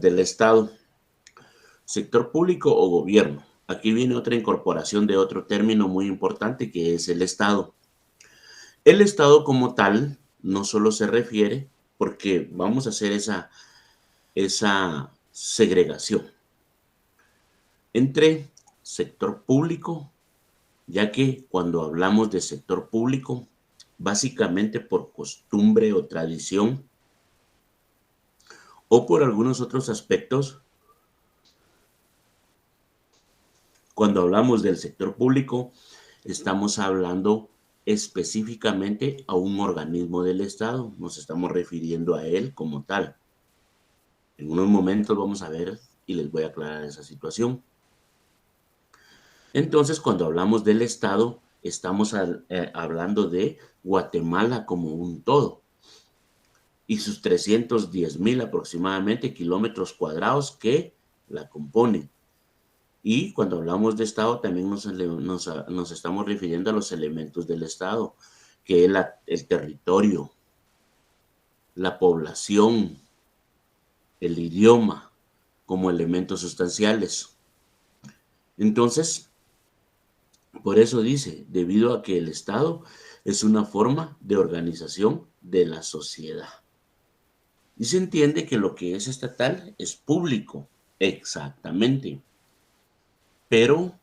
del Estado, sector público o gobierno. Aquí viene otra incorporación de otro término muy importante que es el Estado. El Estado como tal no solo se refiere, porque vamos a hacer esa segregación entre sector público, ya que cuando hablamos de sector público, básicamente por costumbre o tradición, o por algunos otros aspectos, cuando hablamos del sector público, estamos hablando específicamente a un organismo del Estado, nos estamos refiriendo a él como tal. En unos momentos vamos a ver y les voy a aclarar esa situación. Entonces, cuando hablamos del Estado, estamos hablando de Guatemala como un todo y sus 310,000 aproximadamente kilómetros cuadrados que la componen. Y cuando hablamos de Estado, también nos estamos refiriendo a los elementos del Estado, que es el territorio, la población, el idioma, como elementos sustanciales. Entonces, por eso dice, debido a que el Estado es una forma de organización de la sociedad. Y se entiende que lo que es estatal es público, exactamente, pero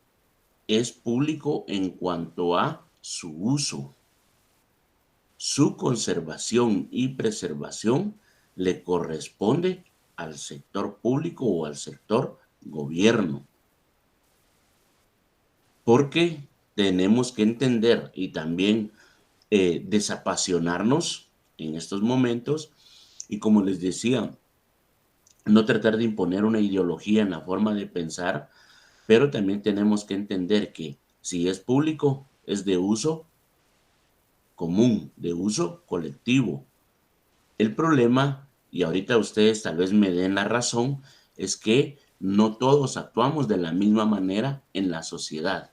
es público en cuanto a su uso. Su conservación y preservación le corresponde al sector público o al sector gobierno. Porque tenemos que entender y también desapasionarnos en estos momentos y, como les decía, no tratar de imponer una ideología en la forma de pensar, pero también tenemos que entender que si es público, es de uso común, de uso colectivo. El problema, y ahorita ustedes tal vez me den la razón, es que no todos actuamos de la misma manera en la sociedad.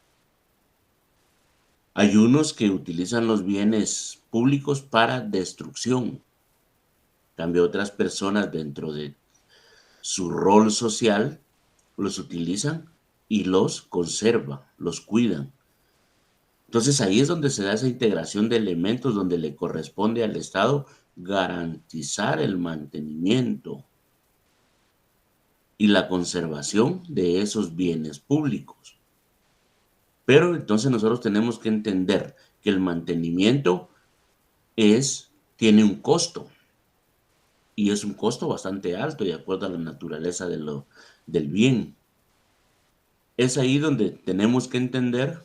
Hay unos que utilizan los bienes públicos para destrucción. En cambio, otras personas dentro de su rol social los utilizan y los conservan, los cuidan. Entonces ahí es donde se da esa integración de elementos donde le corresponde al Estado garantizar el mantenimiento y la conservación de esos bienes públicos. Pero entonces nosotros tenemos que entender que el mantenimiento tiene un costo y es un costo bastante alto de acuerdo a la naturaleza del bien. Es ahí donde tenemos que entender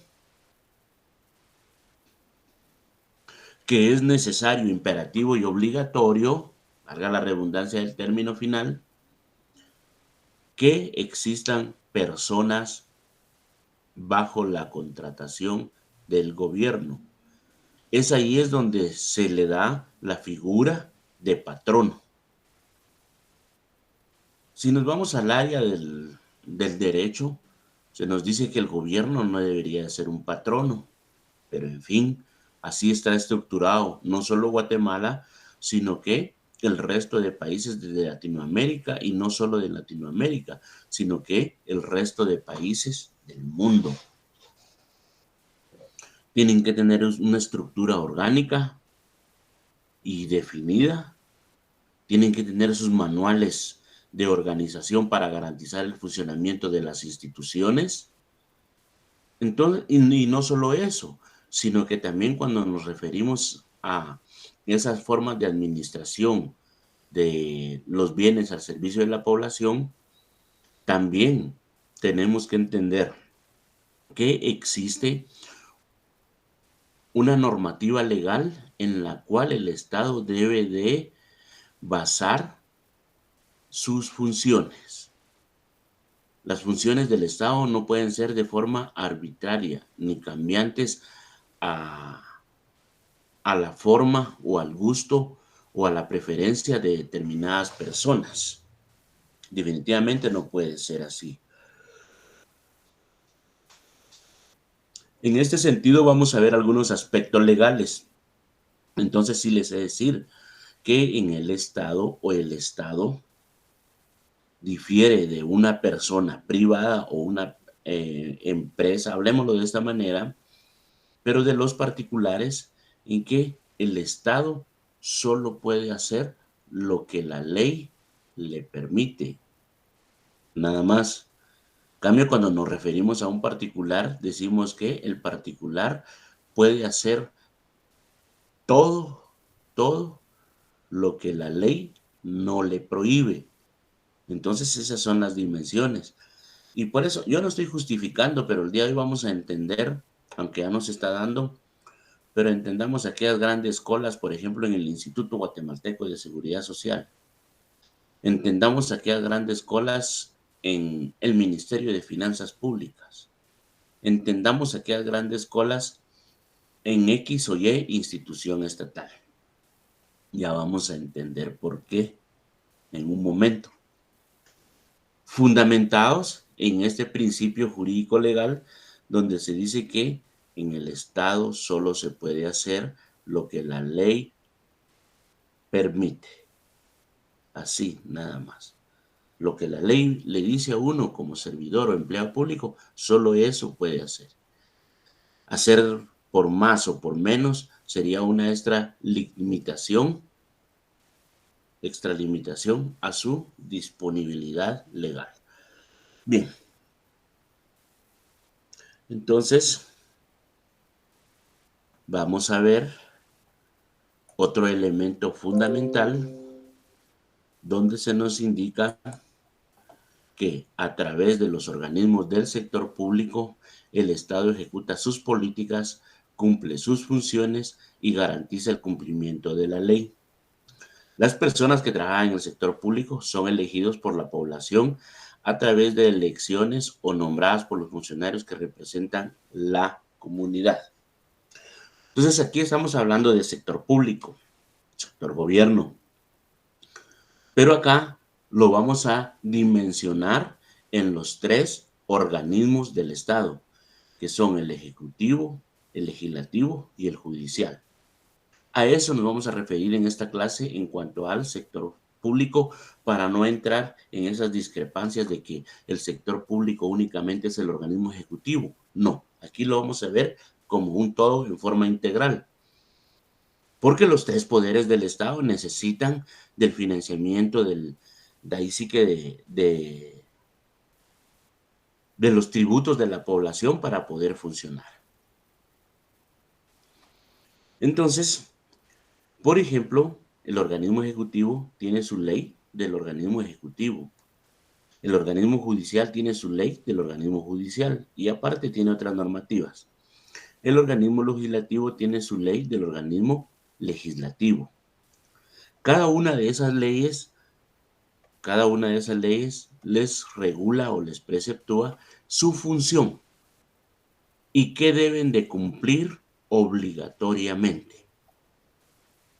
que es necesario, imperativo y obligatorio, valga la redundancia del término final, que existan personas bajo la contratación del gobierno. Ahí es donde se le da la figura de patrono. Si nos vamos al área del derecho, se nos dice que el gobierno no debería ser un patrono, pero en fin, así está estructurado no solo Guatemala, sino que el resto de países de Latinoamérica, y no solo de Latinoamérica, sino que el resto de países del mundo. Tienen que tener una estructura orgánica y definida, tienen que tener sus manuales de organización para garantizar el funcionamiento de las instituciones. Entonces, y no solo eso, sino que también cuando nos referimos a esas formas de administración de los bienes al servicio de la población, también tenemos que entender que existe una normativa legal en la cual el Estado debe de basar sus funciones. Las funciones del Estado no pueden ser de forma arbitraria ni cambiantes a la forma o al gusto o a la preferencia de determinadas personas. Definitivamente no puede ser así. En este sentido vamos a ver algunos aspectos legales. Entonces sí les he de decir que en el Estado o el Estado difiere de una persona privada o una empresa, hablemoslo de esta manera, pero de los particulares, en que el Estado solo puede hacer lo que la ley le permite, nada más. En cambio, cuando nos referimos a un particular, decimos que el particular puede hacer todo, todo lo que la ley no le prohíbe. Entonces, esas son las dimensiones. Y por eso, yo no estoy justificando, pero el día de hoy vamos a entender, aunque ya nos está dando, pero entendamos aquellas grandes colas, por ejemplo, en el Instituto Guatemalteco de Seguridad Social. Entendamos aquellas grandes colas en el Ministerio de Finanzas Públicas. Entendamos aquellas grandes colas en X o Y institución estatal. Ya vamos a entender por qué en un momento. Fundamentados en este principio jurídico legal, donde se dice que en el Estado solo se puede hacer lo que la ley permite. Así, nada más. Lo que la ley le dice a uno como servidor o empleado público, solo eso puede hacer. Hacer por más o por menos sería una extralimitación a su disponibilidad legal. Bien, entonces vamos a ver otro elemento fundamental donde se nos indica que a través de los organismos del sector público, el Estado ejecuta sus políticas, cumple sus funciones y garantiza el cumplimiento de la ley. Las personas que trabajan en el sector público son elegidos por la población a través de elecciones o nombradas por los funcionarios que representan la comunidad. Entonces aquí estamos hablando del sector público, sector gobierno, pero acá lo vamos a dimensionar en los tres organismos del Estado, que son el Ejecutivo, el Legislativo y el Judicial. A eso nos vamos a referir en esta clase en cuanto al sector público, para no entrar en esas discrepancias de que el sector público únicamente es el organismo ejecutivo. No, aquí lo vamos a ver como un todo en forma integral. Porque los tres poderes del Estado necesitan del financiamiento de ahí sí que de los tributos de la población para poder funcionar. Entonces, por ejemplo, el organismo ejecutivo tiene su ley del organismo ejecutivo. El organismo judicial tiene su ley del organismo judicial y aparte tiene otras normativas. El organismo legislativo tiene su ley del organismo legislativo. Cada una de esas leyes les regula o les preceptúa su función y qué deben de cumplir obligatoriamente,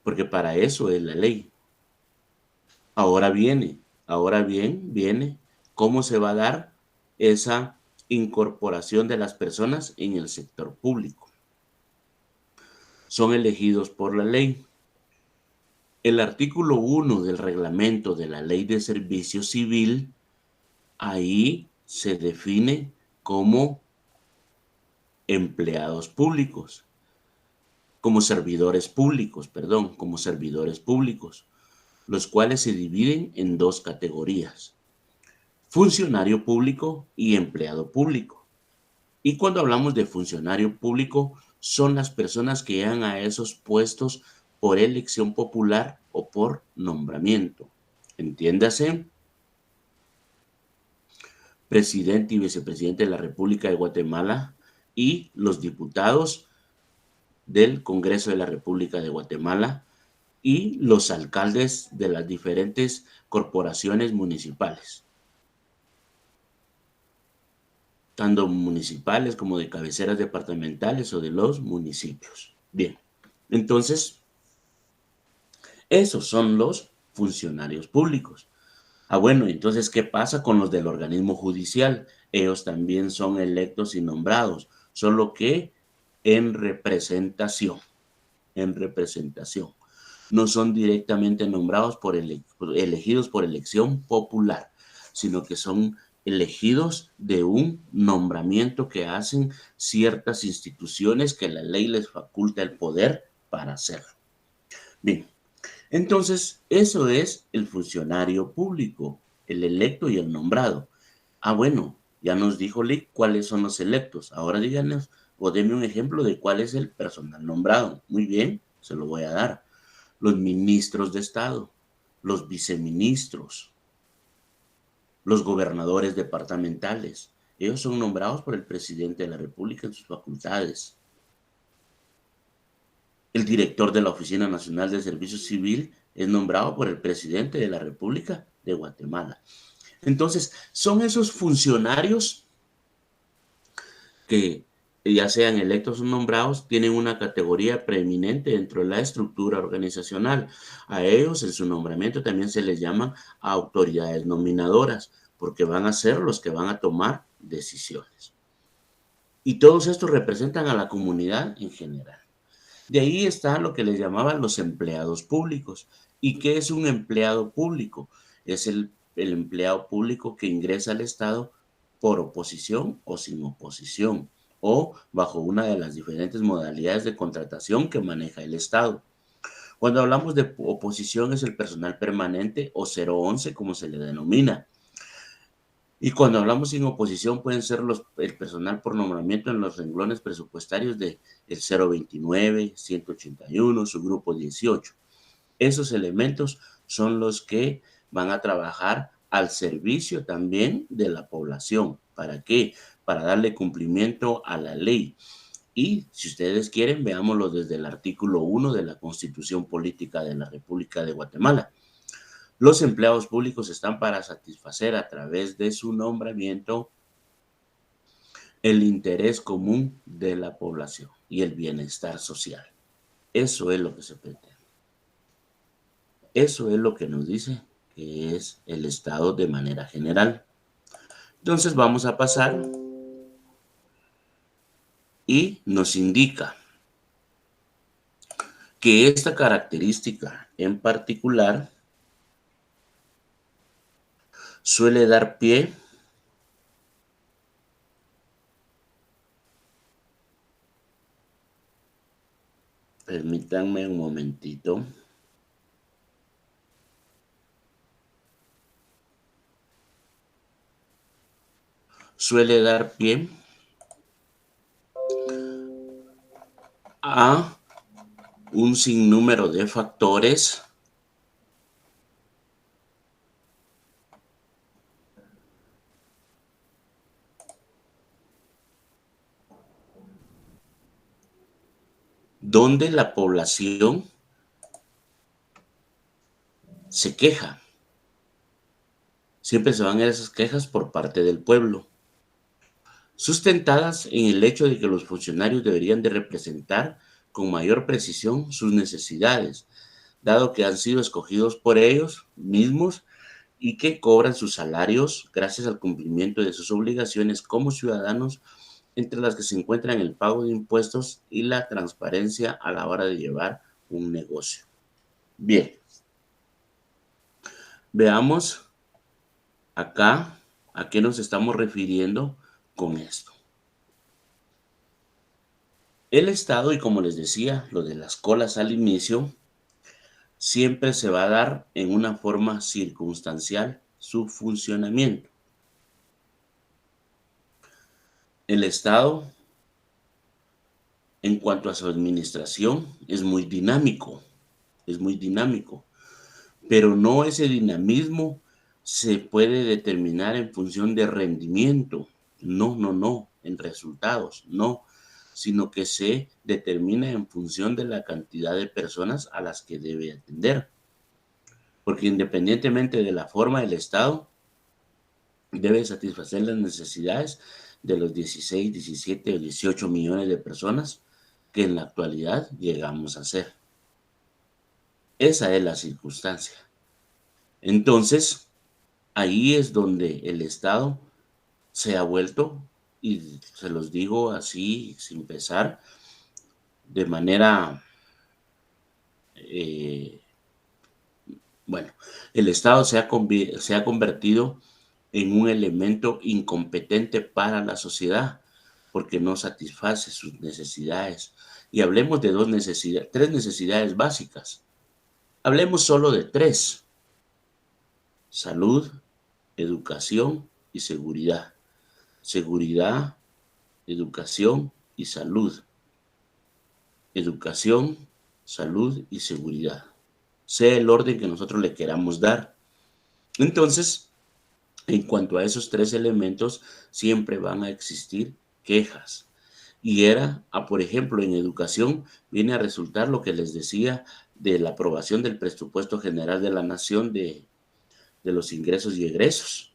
porque para eso es la ley. Ahora viene cómo se va a dar esa incorporación de las personas en el sector público. Son elegidos por la ley. El artículo 1 del reglamento de la Ley de Servicio Civil, ahí se define como empleados públicos, como servidores públicos, los cuales se dividen en dos categorías: funcionario público y empleado público. Y cuando hablamos de funcionario público, son las personas que llegan a esos puestos por elección popular o por nombramiento. Entiéndase, presidente y vicepresidente de la República de Guatemala y los diputados del Congreso de la República de Guatemala y los alcaldes de las diferentes corporaciones municipales, tanto municipales como de cabeceras departamentales o de los municipios. Bien, entonces, esos son los funcionarios públicos. Bueno, entonces, ¿qué pasa con los del organismo judicial? Ellos también son electos y nombrados, solo que en representación, en representación. No son directamente nombrados elegidos por elección popular. sino que son elegidos de un nombramiento que hacen ciertas instituciones que la ley les faculta el poder para hacerlo. Bien, entonces eso es el funcionario público, el electo y el nombrado. Bueno, ya nos dijo Lick cuáles son los electos. Ahora díganos o deme un ejemplo de cuál es el personal nombrado. Muy bien, se lo voy a dar. Los ministros de Estado, los viceministros, los gobernadores departamentales. Ellos son nombrados por el presidente de la República en sus facultades. El director de la Oficina Nacional de Servicio Civil es nombrado por el presidente de la República de Guatemala. Entonces, son esos funcionarios que, ya sean electos o nombrados, tienen una categoría preeminente dentro de la estructura organizacional. A ellos, en su nombramiento, también se les llaman autoridades nominadoras, porque van a ser los que van a tomar decisiones. Y todos estos representan a la comunidad en general. De ahí está lo que les llamaban los empleados públicos. ¿Y qué es un empleado público? Es el empleado público que ingresa al Estado por oposición o sin oposición, o bajo una de las diferentes modalidades de contratación que maneja el Estado. Cuando hablamos de oposición es el personal permanente o 011, como se le denomina. Y cuando hablamos sin oposición pueden ser el personal por nombramiento en los renglones presupuestarios de el 029, 181, su grupo 18. Esos elementos son los que van a trabajar al servicio también de la población. ¿Para qué? Para darle cumplimiento a la ley. Y si ustedes quieren, veámoslo desde el artículo 1 de la Constitución Política de la República de Guatemala. Los empleados públicos están para satisfacer a través de su nombramiento el interés común de la población y el bienestar social. Eso es lo que se pretende. Eso es lo que nos dice que es el Estado de manera general. Entonces vamos a pasar y nos indica que esta característica en particular suele dar pie permítanme un momentito. Suele dar pie a un sinnúmero de factores donde la población se queja. Siempre se van a esas quejas por parte del pueblo, sustentadas en el hecho de que los funcionarios deberían de representar con mayor precisión sus necesidades, dado que han sido escogidos por ellos mismos y que cobran sus salarios gracias al cumplimiento de sus obligaciones como ciudadanos, entre las que se encuentran el pago de impuestos y la transparencia a la hora de llevar un negocio. Bien, veamos acá a qué nos estamos refiriendo con esto. El Estado, y como les decía, lo de las colas al inicio, siempre se va a dar en una forma circunstancial su funcionamiento. El Estado, en cuanto a su administración, es muy dinámico, pero no ese dinamismo se puede determinar en función de rendimiento, no, en resultados, no, sino que se determina en función de la cantidad de personas a las que debe atender. Porque independientemente de la forma del Estado, debe satisfacer las necesidades de los 16, 17 o 18 millones de personas que en la actualidad llegamos a ser. Esa es la circunstancia. Entonces, ahí es donde el Estado se ha vuelto, y se los digo así, sin pesar, de manera, bueno, el Estado se ha convertido en un elemento incompetente para la sociedad, porque no satisface sus necesidades. Y hablemos de tres necesidades básicas. Hablemos solo de tres: salud, educación y seguridad. Seguridad, educación y salud. Educación, salud y seguridad. Sea el orden que nosotros le queramos dar. Entonces, en cuanto a esos tres elementos, siempre van a existir quejas. Y por ejemplo, en educación viene a resultar lo que les decía de la aprobación del presupuesto general de la nación de los ingresos y egresos.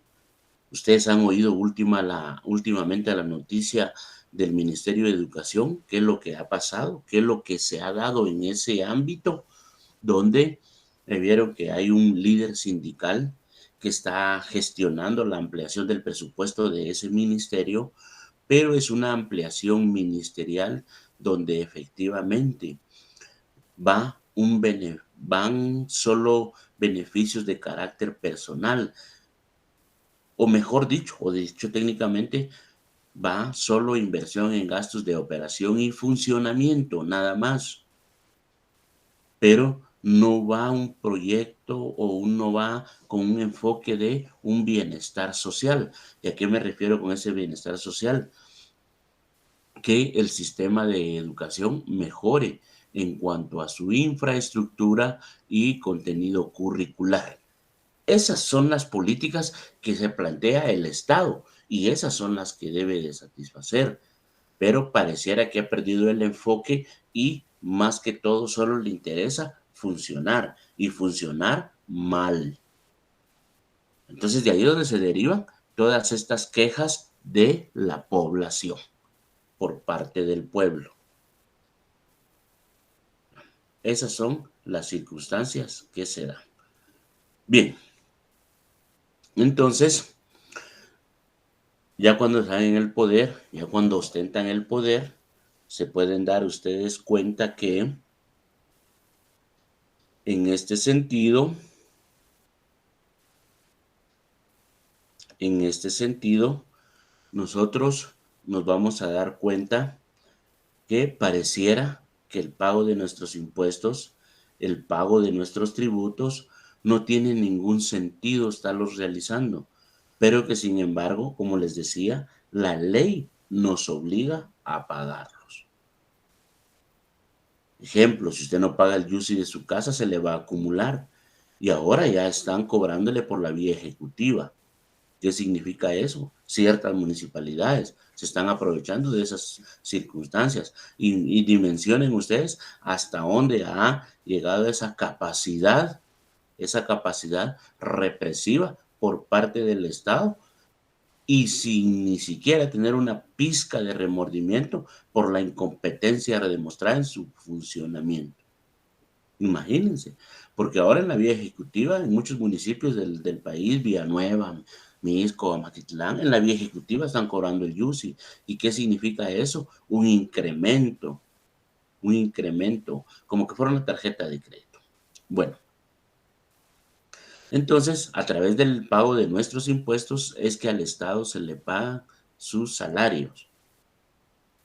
Ustedes han oído últimamente la noticia del Ministerio de Educación, qué es lo que ha pasado, qué es lo que se ha dado en ese ámbito, donde vieron que hay un líder sindical que está gestionando la ampliación del presupuesto de ese ministerio, pero es una ampliación ministerial donde efectivamente van solo beneficios de carácter personal, o dicho técnicamente, va solo inversión en gastos de operación y funcionamiento, nada más. Pero no va un proyecto o no va con un enfoque de un bienestar social. ¿Y a qué me refiero con ese bienestar social? Que el sistema de educación mejore en cuanto a su infraestructura y contenido curricular. Esas son las políticas que se plantea el Estado y esas son las que debe de satisfacer, pero pareciera que ha perdido el enfoque y más que todo solo le interesa funcionar y funcionar mal. Entonces de ahí es donde se derivan todas estas quejas de la población por parte del pueblo. Esas son las circunstancias que se dan. Bien, entonces, ya cuando están en el poder, ya cuando ostentan el poder, se pueden dar ustedes cuenta que en este sentido, nosotros nos vamos a dar cuenta que pareciera que el pago de nuestros impuestos, el pago de nuestros tributos, no tiene ningún sentido estarlos realizando, pero que sin embargo, como les decía, la ley nos obliga a pagarlos. Ejemplo, si usted no paga el YUSI de su casa, se le va a acumular. Y ahora ya están cobrándole por la vía ejecutiva. ¿Qué significa eso? Ciertas municipalidades se están aprovechando de esas circunstancias y dimensionen ustedes hasta dónde ha llegado esa capacidad represiva por parte del Estado y sin ni siquiera tener una pizca de remordimiento por la incompetencia demostrada en su funcionamiento. Imagínense, porque ahora en la vía ejecutiva, en muchos municipios del país, Villanueva, Mixco, Amatitlán, en la vía ejecutiva están cobrando el YUSI. ¿Y qué significa eso? Un incremento, como que fuera una tarjeta de crédito. Bueno, entonces, a través del pago de nuestros impuestos es que al Estado se le pagan sus salarios.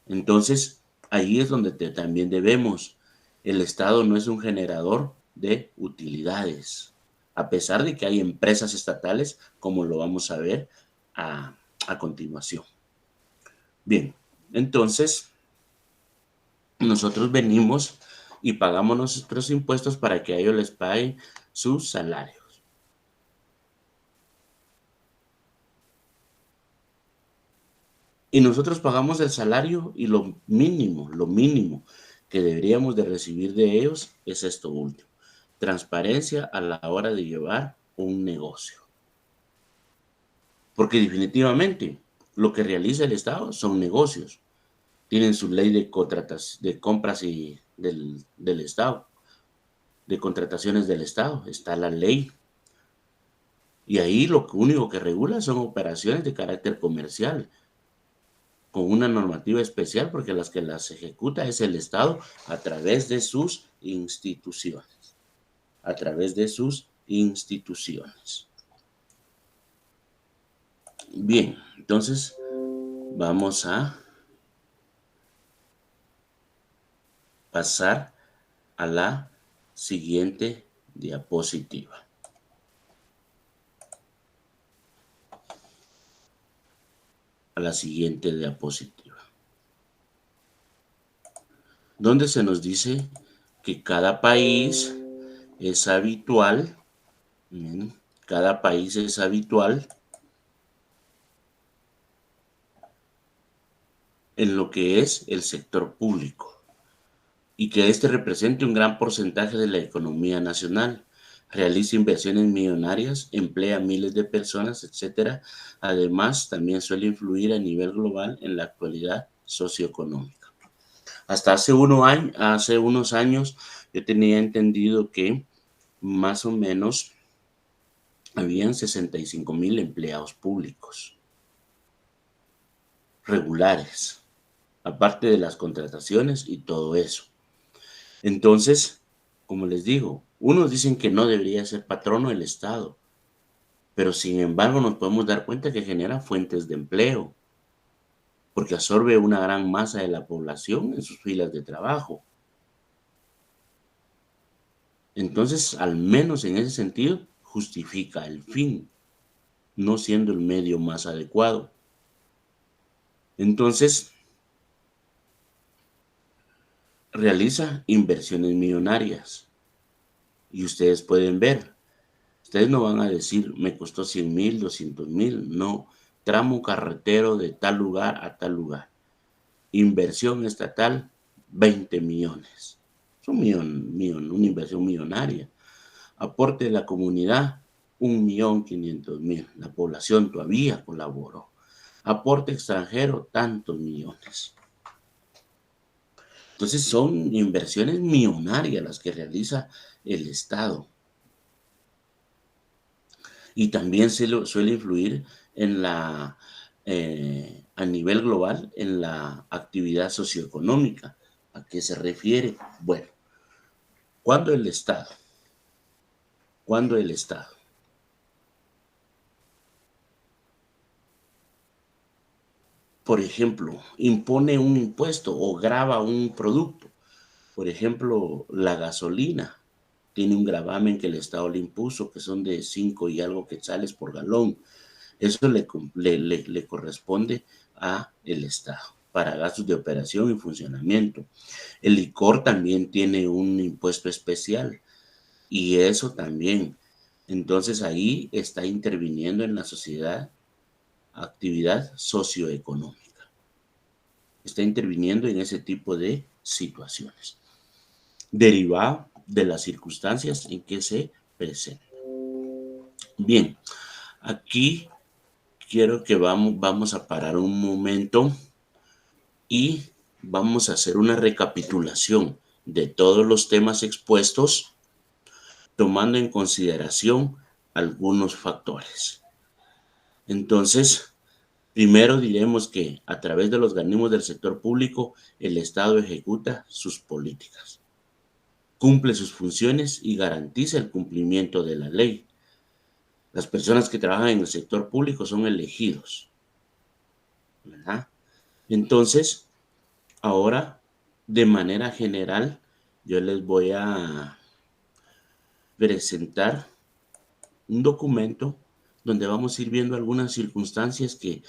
Entonces, ahí es donde también debemos. El Estado no es un generador de utilidades, a pesar de que hay empresas estatales, como lo vamos a ver a continuación. Bien, entonces, nosotros venimos y pagamos nuestros impuestos para que a ellos les paguen sus salarios. Y nosotros pagamos el salario y lo mínimo que deberíamos de recibir de ellos es esto último: transparencia a la hora de llevar un negocio. Porque definitivamente lo que realiza el Estado son negocios. Tienen su ley de compras y del Estado, de contrataciones del Estado. Está la ley. Y ahí lo único que regula son operaciones de carácter comercial, con una normativa especial, porque las que las ejecuta es el Estado a través de sus instituciones. A través de sus instituciones. Bien, entonces vamos a pasar a la siguiente diapositiva. A la siguiente diapositiva, donde se nos dice que cada país es habitual, cada país es habitual en lo que es el sector público y que este represente un gran porcentaje de la economía nacional, realiza inversiones millonarias, emplea miles de personas, etcétera. Además, también suele influir a nivel global en la actualidad socioeconómica. Hasta hace unos años yo tenía entendido que más o menos habían 65,000 empleados públicos regulares, aparte de las contrataciones y todo eso. Entonces, como les digo, unos dicen que no debería ser patrono el Estado, pero sin embargo nos podemos dar cuenta que genera fuentes de empleo, porque absorbe una gran masa de la población en sus filas de trabajo. Entonces, al menos en ese sentido, justifica el fin, no siendo el medio más adecuado. Entonces, realiza inversiones millonarias. Y ustedes pueden ver, ustedes no van a decir, me costó 100,000, 200,000, no, tramo carretero de tal lugar a tal lugar. Inversión estatal, 20 millones. Es una inversión millonaria. Aporte de la comunidad, 1,500,000. La población todavía colaboró. Aporte extranjero, tantos millones. Entonces son inversiones millonarias las que realiza el Estado. Y también suele influir en a nivel global en la actividad socioeconómica. ¿A qué se refiere? Bueno, cuando el Estado, cuando el Estado por ejemplo, impone un impuesto o grava un producto. Por ejemplo, la gasolina tiene un gravamen que el Estado le impuso, que son de 5 y algo quetzales por galón. Eso le corresponde a el Estado para gastos de operación y funcionamiento. El licor también tiene un impuesto especial y eso también. Entonces ahí está interviniendo en la sociedad actividad socioeconómica. Está interviniendo en ese tipo de situaciones, derivado de las circunstancias en que se presenta. Bien, aquí quiero que vamos a parar un momento y vamos a hacer una recapitulación de todos los temas expuestos, tomando en consideración algunos factores. Entonces, primero diremos que a través de los organismos del sector público, el Estado ejecuta sus políticas, cumple sus funciones y garantiza el cumplimiento de la ley. Las personas que trabajan en el sector público son elegidos, ¿verdad? Entonces, ahora, de manera general, yo les voy a presentar un documento donde vamos a ir viendo algunas circunstancias que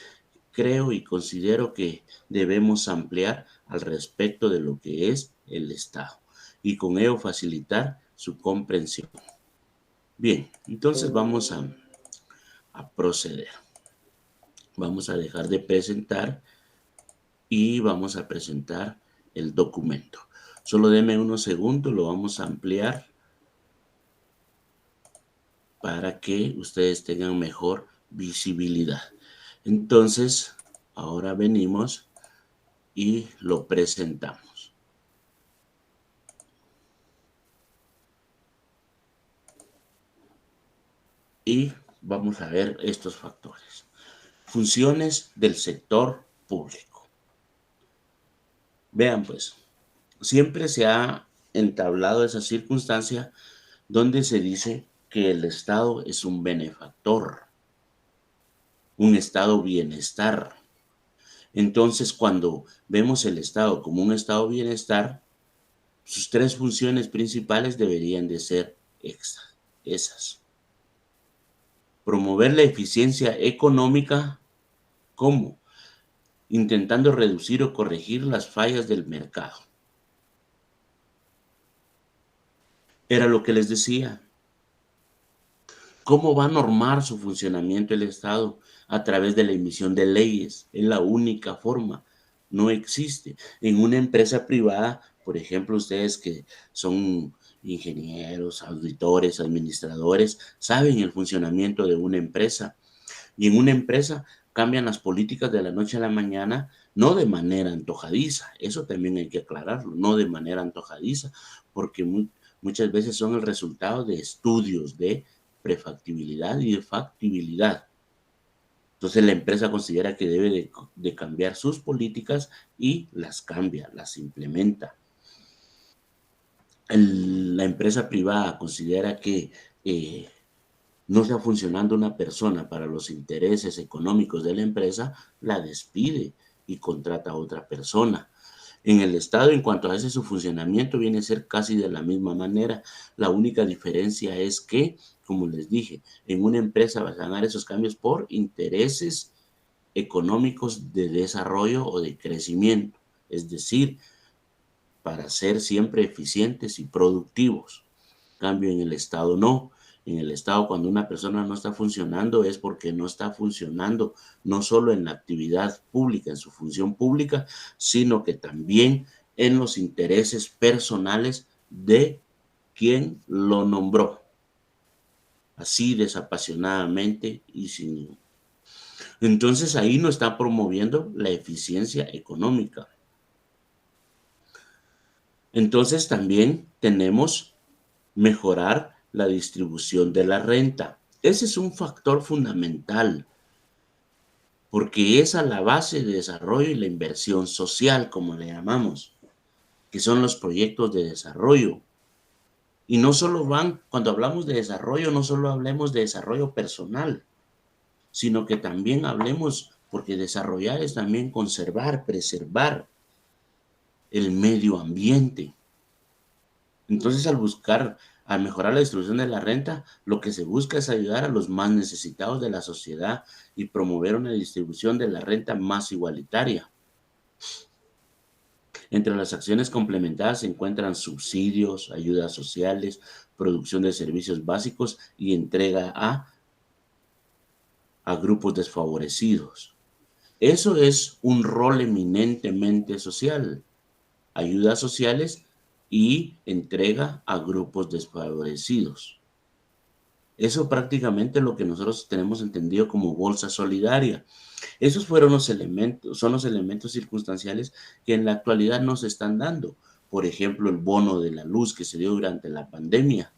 creo y considero que debemos ampliar al respecto de lo que es el Estado y con ello facilitar su comprensión. Bien, entonces vamos a proceder. Vamos a dejar de presentar y vamos a presentar el documento. Solo denme unos segundos, lo vamos a ampliar para que ustedes tengan mejor visibilidad. Entonces, ahora venimos y lo presentamos. Y vamos a ver estos factores. Funciones del sector público. Vean pues, siempre se ha entablado esa circunstancia donde se dice que el Estado es un benefactor. un estado bienestar. Entonces, cuando vemos el estado como un estado bienestar, sus tres funciones principales deberían de ser esas. Promover la eficiencia económica, ¿cómo? Intentando reducir o corregir las fallas del mercado. Era lo que les decía. ¿Cómo va a normar su funcionamiento el Estado? A través de la emisión de leyes. Es la única forma. No existe. En una empresa privada, por ejemplo, ustedes que son ingenieros, auditores, administradores, saben el funcionamiento de una empresa. Y en una empresa cambian las políticas de la noche a la mañana, no de manera antojadiza. Eso también hay que aclararlo, no de manera antojadiza, porque muchas veces son el resultado de estudios de prefactibilidad y de factibilidad. Entonces la empresa considera que debe de cambiar sus políticas y las cambia, las implementa. La empresa privada considera que no está funcionando una persona para los intereses económicos de la empresa, la despide y contrata a otra persona. En el Estado, en cuanto a ese su funcionamiento, viene a ser casi de la misma manera. La única diferencia es que, como les dije, en una empresa van a ganar esos cambios por intereses económicos de desarrollo o de crecimiento, es decir, para ser siempre eficientes y productivos. Cambio en el Estado no. En el Estado, cuando una persona no está funcionando, es porque no está funcionando no solo en la actividad pública, en su función pública, sino que también en los intereses personales de quien lo nombró. Así desapasionadamente y sin. Entonces ahí no está promoviendo la eficiencia económica. Entonces también tenemos mejorar la distribución de la renta. Ese es un factor fundamental, porque es a la base de desarrollo y la inversión social, como le llamamos, que son los proyectos de desarrollo. Y no solo cuando hablamos de desarrollo, no solo hablemos de desarrollo personal, sino que también hablemos, porque desarrollar es también conservar, preservar el medio ambiente. Entonces, al mejorar la distribución de la renta, lo que se busca es ayudar a los más necesitados de la sociedad y promover una distribución de la renta más igualitaria. Entre las acciones complementadas se encuentran subsidios, ayudas sociales, producción de servicios básicos y entrega a grupos desfavorecidos. Eso es un rol eminentemente social. Ayudas sociales y entrega a grupos desfavorecidos. Eso prácticamente es lo que nosotros tenemos entendido como bolsa solidaria. Esos fueron los elementos, son los elementos circunstanciales que en la actualidad nos están dando. Por ejemplo, el bono de la luz que se dio durante la pandemia.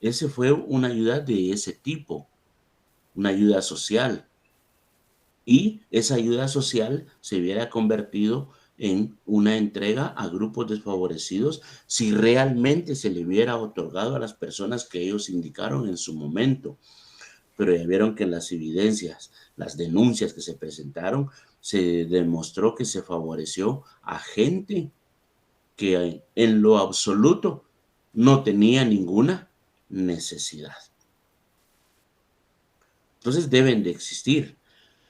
Ese fue una ayuda de ese tipo, una ayuda social. Y esa ayuda social se hubiera convertido en una entrega a grupos desfavorecidos si realmente se le hubiera otorgado a las personas que ellos indicaron en su momento. Pero ya vieron que las evidencias, las denuncias que se presentaron, se demostró que se favoreció a gente que en lo absoluto no tenía ninguna necesidad. Entonces deben de existir,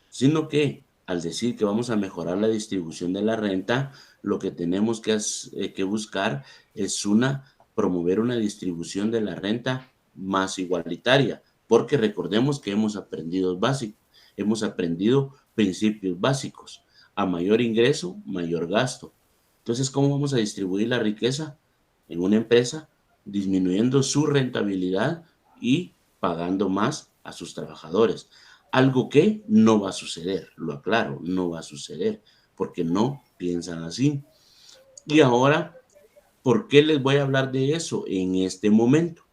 sino que al decir que vamos a mejorar la distribución de la renta, lo que tenemos que buscar es promover una distribución de la renta más igualitaria, porque recordemos que hemos aprendido principios básicos. A mayor ingreso, mayor gasto. Entonces, ¿cómo vamos a distribuir la riqueza en una empresa? Disminuyendo su rentabilidad y pagando más a sus trabajadores. Algo que no va a suceder, lo aclaro, no va a suceder, porque no piensan así. Y ahora, ¿por qué les voy a hablar de eso en este momento?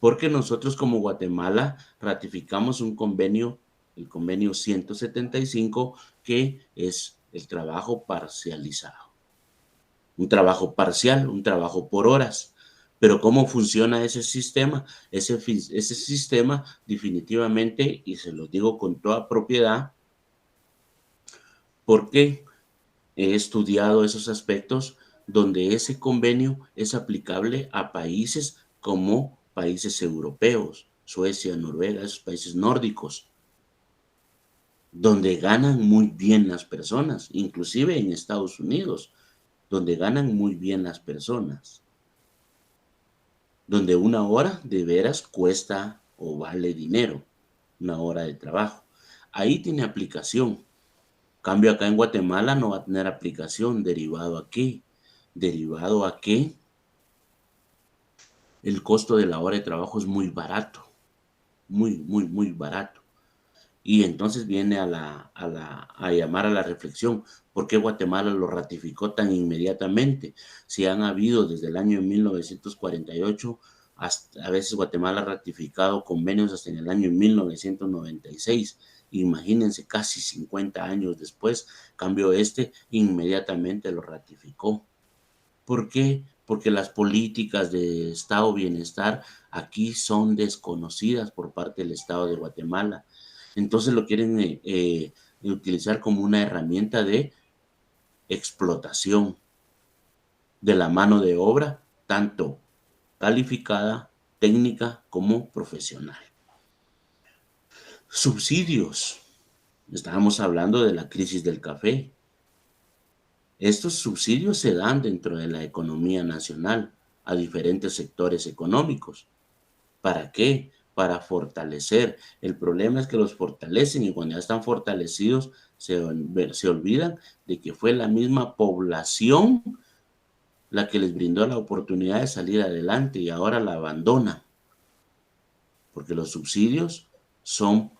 Porque nosotros como Guatemala ratificamos el convenio 175, que es el trabajo parcializado. Un trabajo parcial, un trabajo por horas. Pero ¿cómo funciona ese sistema? Ese sistema definitivamente, y se lo digo con toda propiedad, porque he estudiado esos aspectos donde ese convenio es aplicable a países como países europeos, Suecia, Noruega, esos países nórdicos, donde ganan muy bien las personas, inclusive en Estados Unidos, donde ganan muy bien las personas, donde una hora de veras cuesta o vale dinero, una hora de trabajo. Ahí tiene aplicación. Cambio acá en Guatemala no va a tener aplicación, derivado a qué, derivado a que el costo de la hora de trabajo es muy barato, muy barato. Y entonces viene a llamar a la reflexión, ¿por qué Guatemala lo ratificó tan inmediatamente? Si han habido desde el año 1948, hasta, a veces Guatemala ha ratificado convenios hasta en el año 1996. Imagínense, casi 50 años después, cambio inmediatamente lo ratificó. ¿Por qué? Porque las políticas de Estado bienestar aquí son desconocidas por parte del Estado de Guatemala. Entonces lo quieren utilizar como una herramienta de explotación de la mano de obra, tanto calificada, técnica como profesional. Subsidios. Estábamos hablando de la crisis del café. Estos subsidios se dan dentro de la economía nacional a diferentes sectores económicos. ¿Para qué? Para fortalecer. El problema es que los fortalecen y cuando ya están fortalecidos se olvidan de que fue la misma población la que les brindó la oportunidad de salir adelante y ahora la abandona. Porque los subsidios son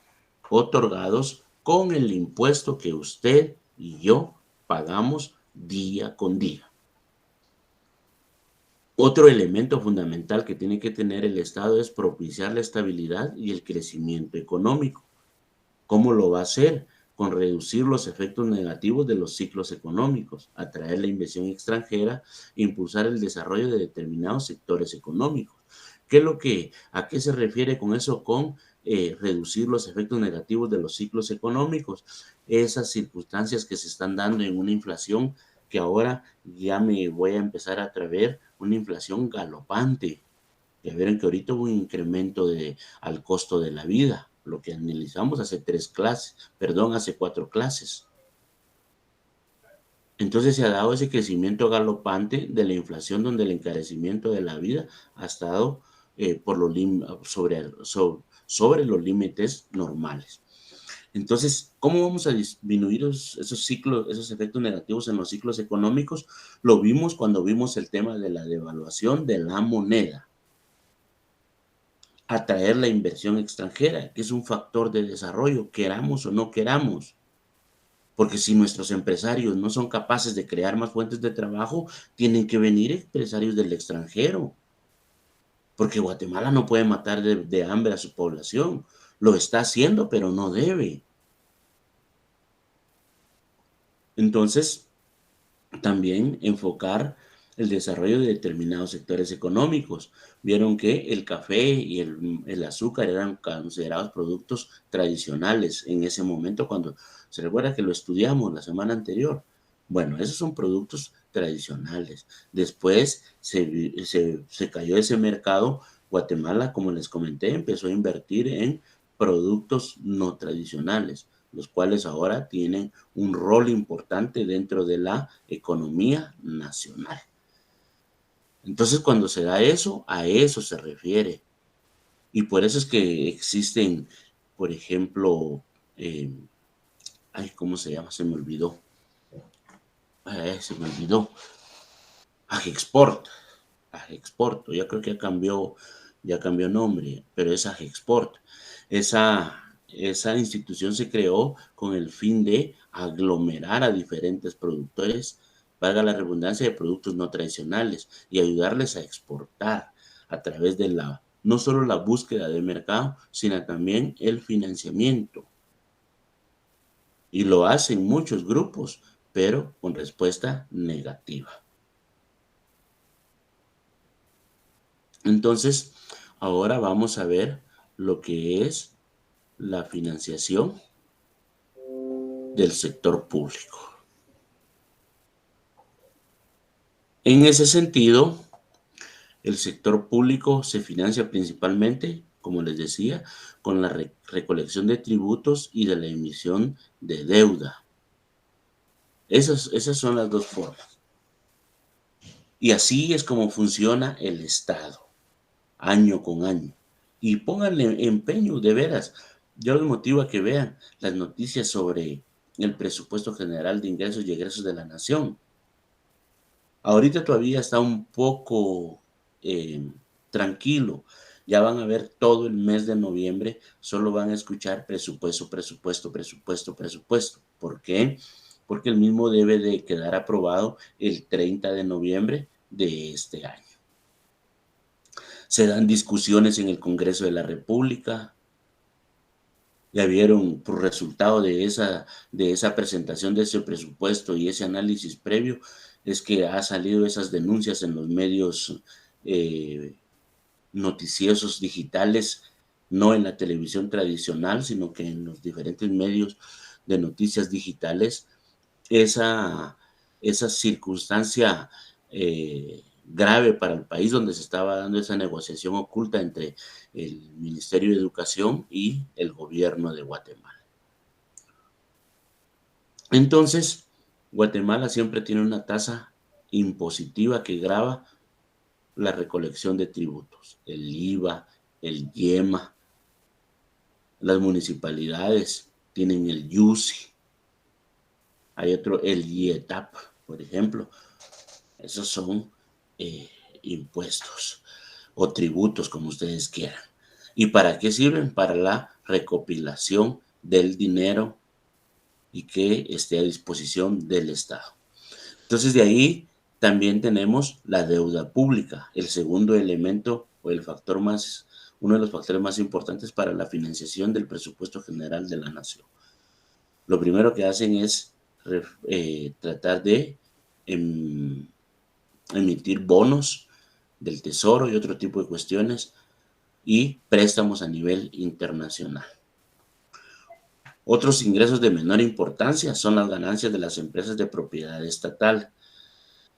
otorgados con el impuesto que usted y yo pagamos día con día. Otro elemento fundamental que tiene que tener el Estado es propiciar la estabilidad y el crecimiento económico. ¿Cómo lo va a hacer? Con reducir los efectos negativos de los ciclos económicos, atraer la inversión extranjera, impulsar el desarrollo de determinados sectores económicos. ¿A qué se refiere con eso? Con reducir los efectos negativos de los ciclos económicos. Esas circunstancias que se están dando en una inflación que ahora ya me voy a empezar a traer una inflación galopante. Ya vieron que ahorita hubo un incremento al costo de la vida, lo que analizamos hace 4 clases. Entonces se ha dado ese crecimiento galopante de la inflación, donde el encarecimiento de la vida ha estado sobre los límites normales. Entonces, ¿cómo vamos a disminuir esos efectos negativos en los ciclos económicos? Lo vimos cuando vimos el tema de la devaluación de la moneda. Atraer la inversión extranjera, que es un factor de desarrollo, queramos o no queramos. Porque si nuestros empresarios no son capaces de crear más fuentes de trabajo, tienen que venir empresarios del extranjero. Porque Guatemala no puede matar de hambre a su población. Lo está haciendo, pero no debe. Entonces, también enfocar el desarrollo de determinados sectores económicos. Vieron que el café y el azúcar eran considerados productos tradicionales en ese momento, cuando se recuerda que lo estudiamos la semana anterior. Bueno, esos son productos tradicionales. Después se cayó ese mercado. Guatemala, como les comenté, empezó a invertir en productos no tradicionales, los cuales ahora tienen un rol importante dentro de la economía nacional. Entonces, cuando se da eso, a eso se refiere. Y por eso es que existen, por ejemplo, ¿cómo se llama? Se me olvidó. Agexport. Agexport, ya creo que ya cambió nombre, pero es Agexport. Esa institución se creó con el fin de aglomerar a diferentes productores, valga la redundancia, de productos no tradicionales y ayudarles a exportar a través de no solo la búsqueda de mercado, sino también el financiamiento. Y lo hacen muchos grupos, pero con respuesta negativa. Entonces, ahora vamos a ver lo que es la financiación del sector público. En ese sentido, el sector público se financia principalmente, como les decía, con la recolección de tributos y de la emisión de deuda. Esas son las dos formas. Y así es como funciona el Estado, año con año. Y pónganle empeño, de veras. Yo les motivo a que vean las noticias sobre el presupuesto general de ingresos y egresos de la nación. Ahorita todavía está un poco tranquilo. Ya van a ver todo el mes de noviembre, solo van a escuchar presupuesto, presupuesto, presupuesto, presupuesto. ¿Por qué? Porque el mismo debe de quedar aprobado el 30 de noviembre de este año. Se dan discusiones en el Congreso de la República. Ya vieron, por resultado de esa presentación de ese presupuesto y ese análisis previo, es que ha salido esas denuncias en los medios noticiosos digitales, no en la televisión tradicional, sino que en los diferentes medios de noticias digitales, esa circunstancia grave para el país donde se estaba dando esa negociación oculta entre el Ministerio de Educación y el gobierno de Guatemala. Entonces, Guatemala siempre tiene una tasa impositiva que grava la recolección de tributos, el IVA, el IEMA, las municipalidades tienen el YUSI, hay otro, el IETAP, por ejemplo. Esos son impuestos o tributos, como ustedes quieran. ¿Y para qué sirven? Para la recopilación del dinero y que esté a disposición del Estado. Entonces, de ahí también tenemos la deuda pública, el segundo elemento o el factor más, uno de los factores más importantes para la financiación del presupuesto general de la nación. Lo primero que hacen es tratar de emitir bonos del tesoro y otro tipo de cuestiones y préstamos a nivel internacional. Otros ingresos de menor importancia son las ganancias de las empresas de propiedad estatal,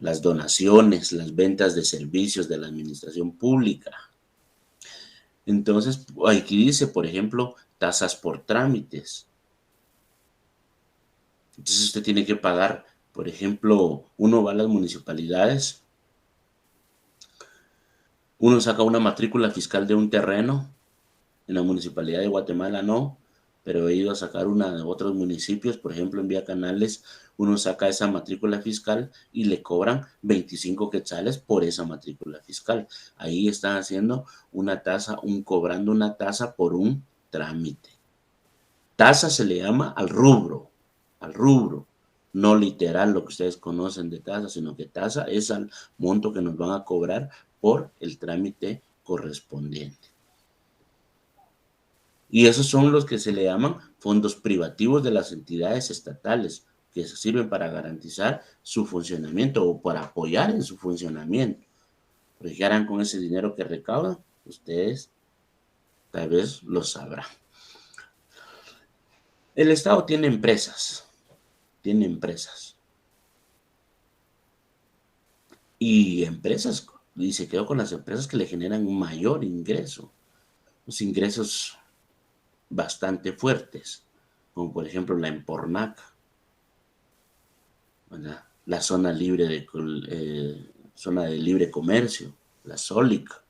las donaciones, las ventas de servicios de la administración pública. Entonces, aquí dice, por ejemplo, tasas por trámites. Entonces usted tiene que pagar, por ejemplo, uno va a las municipalidades, uno saca una matrícula fiscal de un terreno, en la municipalidad de Guatemala no, pero he ido a sacar una de otros municipios, por ejemplo en Vía Canales, uno saca esa matrícula fiscal y le cobran 25 quetzales por esa matrícula fiscal. Ahí están haciendo una tasa, cobrando una tasa por un trámite. Tasa se le llama al rubro, no literal lo que ustedes conocen de tasa, sino que tasa es al monto que nos van a cobrar por el trámite correspondiente. Y esos son los que se le llaman fondos privativos de las entidades estatales, que sirven para garantizar su funcionamiento o para apoyar en su funcionamiento. Porque ¿qué harán con ese dinero que recaudan? Ustedes tal vez lo sabrán. El Estado tiene empresas. Y se quedó con las empresas que le generan un mayor ingreso. Los ingresos bastante fuertes, como por ejemplo la Empornac, ¿verdad? La zona libre zona de libre comercio, la SOLIC.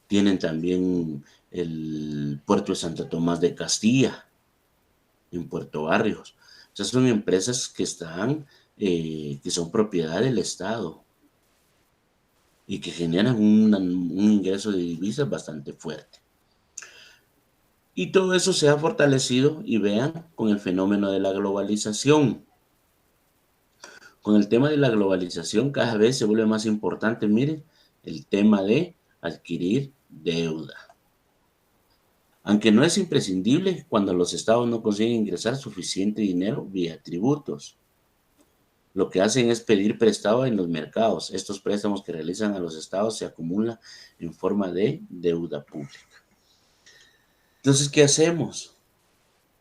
Tienen también el puerto de Santo Tomás de Castilla, en Puerto Barrios. Esas son empresas que que son propiedad del Estado y que generan un ingreso de divisas bastante fuerte. Y todo eso se ha fortalecido, y vean, con el fenómeno de la globalización. Con el tema de la globalización cada vez se vuelve más importante, miren, el tema de adquirir deuda. Aunque no es imprescindible cuando los estados no consiguen ingresar suficiente dinero vía tributos. Lo que hacen es pedir prestado en los mercados. Estos préstamos que realizan a los estados se acumulan en forma de deuda pública. Entonces, ¿qué hacemos?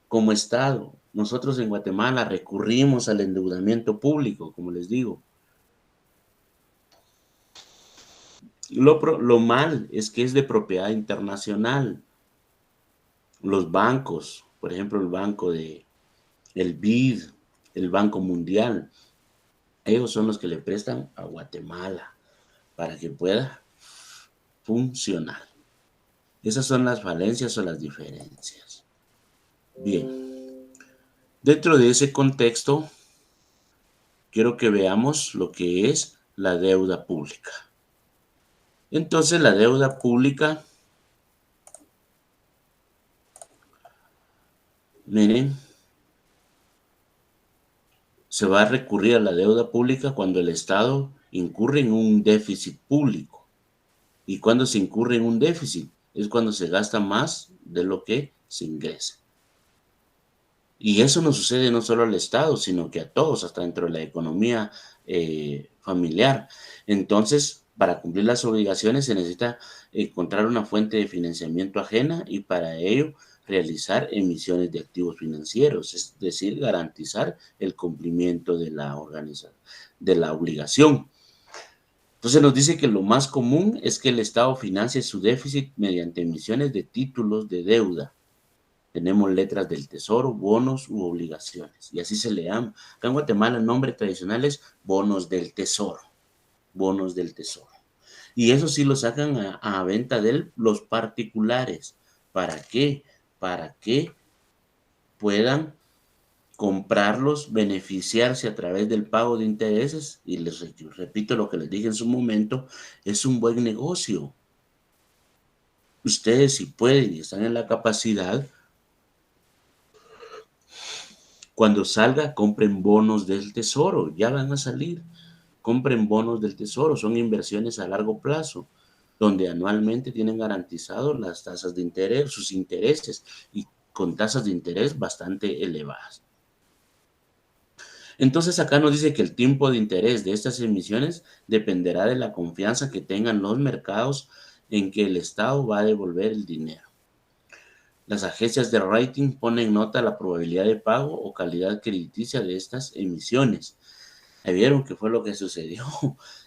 Como Estado, nosotros en Guatemala recurrimos al endeudamiento público, como les digo. Lo mal es que es de propiedad internacional. Los bancos, por ejemplo, el BID, el Banco Mundial, ellos son los que le prestan a Guatemala para que pueda funcionar. Esas son las falencias o las diferencias. Bien, dentro de ese contexto, quiero que veamos lo que es la deuda pública. Entonces, la deuda pública, miren, se va a recurrir a la deuda pública cuando el Estado incurre en un déficit público. Y cuando se incurre en un déficit es cuando se gasta más de lo que se ingresa. Y eso no sucede no solo al Estado, sino que a todos, hasta dentro de la economía familiar. Entonces, para cumplir las obligaciones se necesita encontrar una fuente de financiamiento ajena y para ello realizar emisiones de activos financieros, es decir, garantizar el cumplimiento de la obligación. Entonces nos dice que lo más común es que el Estado financie su déficit mediante emisiones de títulos de deuda. Tenemos letras del tesoro, bonos u obligaciones. Y así se le llama. Acá en Guatemala el nombre tradicional es bonos del tesoro. Bonos del tesoro. Y eso sí lo sacan a venta de los particulares. ¿Para qué? Para que puedan comprarlos, beneficiarse a través del pago de intereses. Y les repito lo que les dije en su momento, es un buen negocio. Ustedes si pueden y están en la capacidad, cuando salga, compren bonos del tesoro, ya van a salir. Compren bonos del tesoro, son inversiones a largo plazo, donde anualmente tienen garantizados las tasas de interés, sus intereses, y con tasas de interés bastante elevadas. Entonces acá nos dice que el tiempo de interés de estas emisiones dependerá de la confianza que tengan los mercados en que el Estado va a devolver el dinero. Las agencias de rating ponen nota a la probabilidad de pago o calidad crediticia de estas emisiones. Vieron que fue lo que sucedió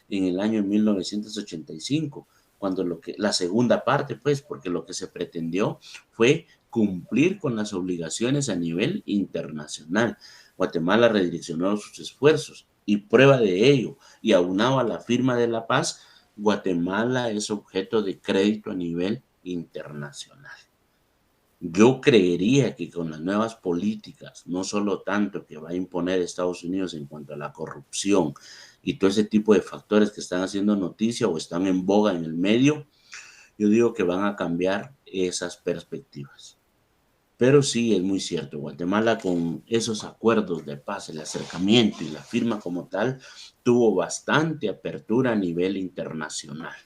en el año 1985, cuando la segunda parte, pues, porque lo que se pretendió fue cumplir con las obligaciones a nivel internacional. Guatemala redireccionó sus esfuerzos y prueba de ello, y aunado a la firma de la paz, Guatemala es objeto de crédito a nivel internacional. Yo creería que con las nuevas políticas, no solo tanto que va a imponer Estados Unidos en cuanto a la corrupción y todo ese tipo de factores que están haciendo noticia o están en boga en el medio, yo digo que van a cambiar esas perspectivas. Pero sí, es muy cierto, Guatemala con esos acuerdos de paz, el acercamiento y la firma como tal, tuvo bastante apertura a nivel internacional.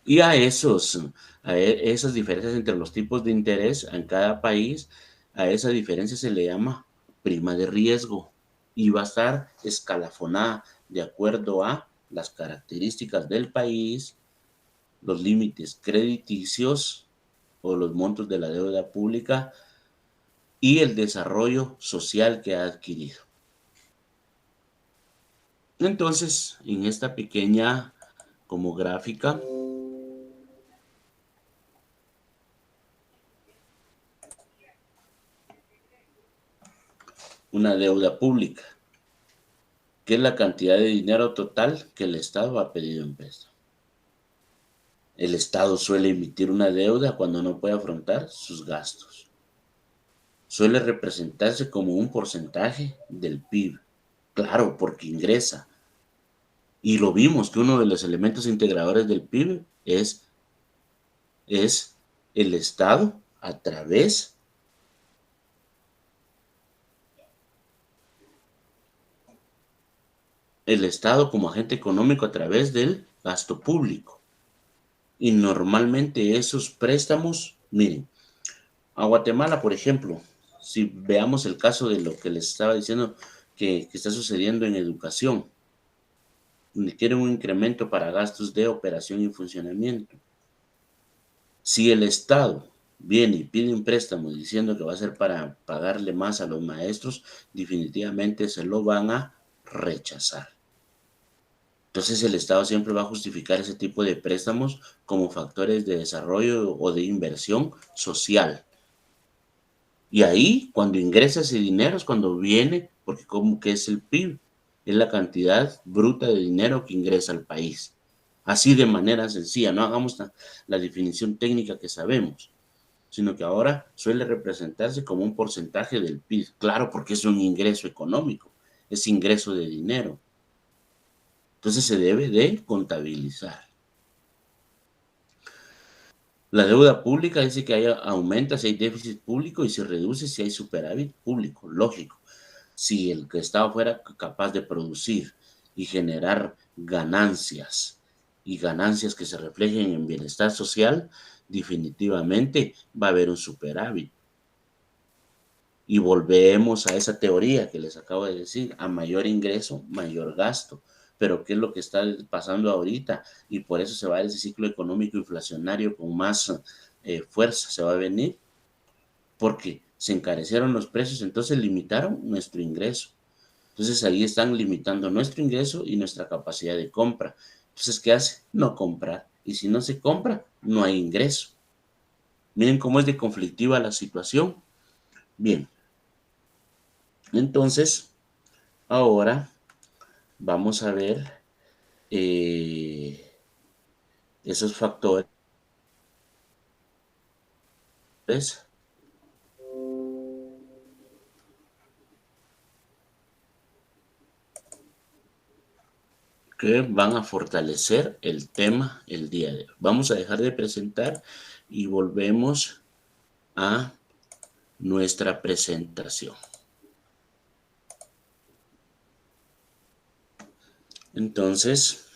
Y esas diferencias entre los tipos de interés en cada país, a esa diferencia se le llama prima de riesgo y va a estar escalafonada de acuerdo a las características del país, los límites crediticios o los montos de la deuda pública y el desarrollo social que ha adquirido. Entonces, en esta pequeña como gráfica, una deuda pública, que es la cantidad de dinero total que el Estado ha pedido en préstamo. El Estado suele emitir una deuda cuando no puede afrontar sus gastos. Suele representarse como un porcentaje del PIB. Claro, porque ingresa. Y lo vimos que uno de los elementos integradores del PIB es el Estado a través el Estado como agente económico a través del gasto público. Y normalmente esos préstamos, miren, a Guatemala, por ejemplo, si veamos el caso de lo que les estaba diciendo, que está sucediendo en educación, donde quieren un incremento para gastos de operación y funcionamiento. Si el Estado viene y pide un préstamo diciendo que va a ser para pagarle más a los maestros, definitivamente se lo van a rechazar. Entonces el Estado siempre va a justificar ese tipo de préstamos como factores de desarrollo o de inversión social. Y ahí, cuando ingresa ese dinero, es cuando viene, porque como que es el PIB, es la cantidad bruta de dinero que ingresa al país. Así de manera sencilla, no hagamos la definición técnica que sabemos, sino que ahora suele representarse como un porcentaje del PIB. Claro, porque es un ingreso económico, es ingreso de dinero. Entonces se debe de contabilizar. La deuda pública dice que aumenta si hay déficit público y se reduce si hay superávit público, lógico. Si el Estado fuera capaz de producir y generar ganancias y ganancias que se reflejen en bienestar social, definitivamente va a haber un superávit. Y volvemos a esa teoría que les acabo de decir, a mayor ingreso, mayor gasto. Pero ¿qué es lo que está pasando ahorita? Y por eso se va a ese ciclo económico inflacionario con más fuerza, se va a venir, porque se encarecieron los precios, entonces limitaron nuestro ingreso. Entonces ahí están limitando nuestro ingreso y nuestra capacidad de compra. Entonces, ¿qué hace? No comprar. Y si no se compra, no hay ingreso. Miren cómo es de conflictiva la situación. Bien, entonces, ahora vamos a ver esos factores que van a fortalecer el tema el día de hoy. Vamos a dejar de presentar y volvemos a nuestra presentación. Entonces,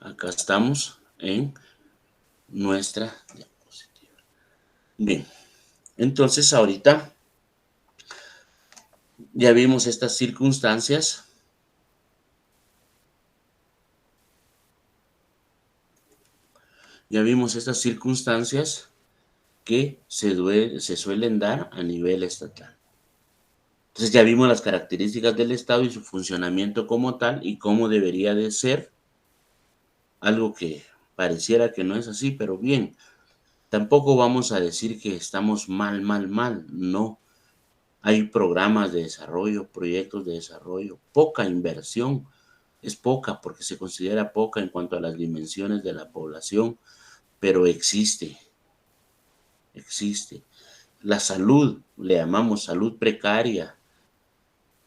acá estamos en nuestra diapositiva. Bien, entonces ahorita ya vimos estas circunstancias. Ya vimos estas circunstancias que se suelen dar a nivel estatal. Entonces ya vimos las características del Estado y su funcionamiento como tal y cómo debería de ser, algo que pareciera que no es así, pero bien, tampoco vamos a decir que estamos mal, no. Hay programas de desarrollo, proyectos de desarrollo, poca inversión, es poca porque se considera poca en cuanto a las dimensiones de la población, pero existe. La salud, le llamamos salud precaria,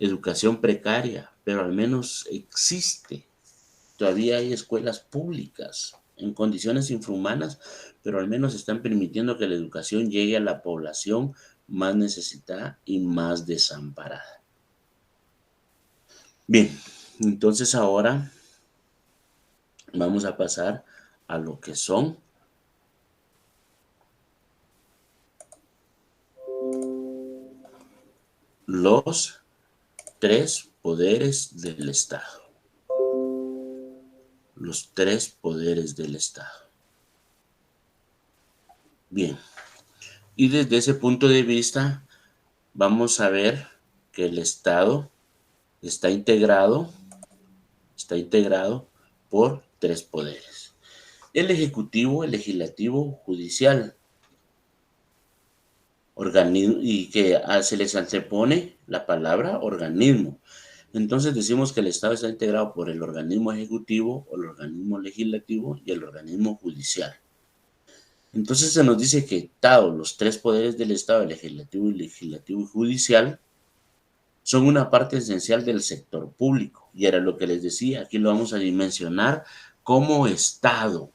educación precaria, pero al menos existe. Todavía hay escuelas públicas en condiciones infrahumanas, pero al menos están permitiendo que la educación llegue a la población más necesitada y más desamparada. Bien, entonces ahora vamos a pasar a lo que son los tres poderes del Estado. Los tres poderes del Estado. Bien, y desde ese punto de vista vamos a ver que el Estado está integrado por tres poderes: el ejecutivo, el legislativo, judicial, y que se les antepone la palabra organismo. Entonces decimos que el Estado está integrado por el organismo ejecutivo, el organismo legislativo y el organismo judicial. Entonces se nos dice que dados los tres poderes del Estado, el legislativo y judicial, son una parte esencial del sector público. Y era lo que les decía, aquí lo vamos a dimensionar como Estado,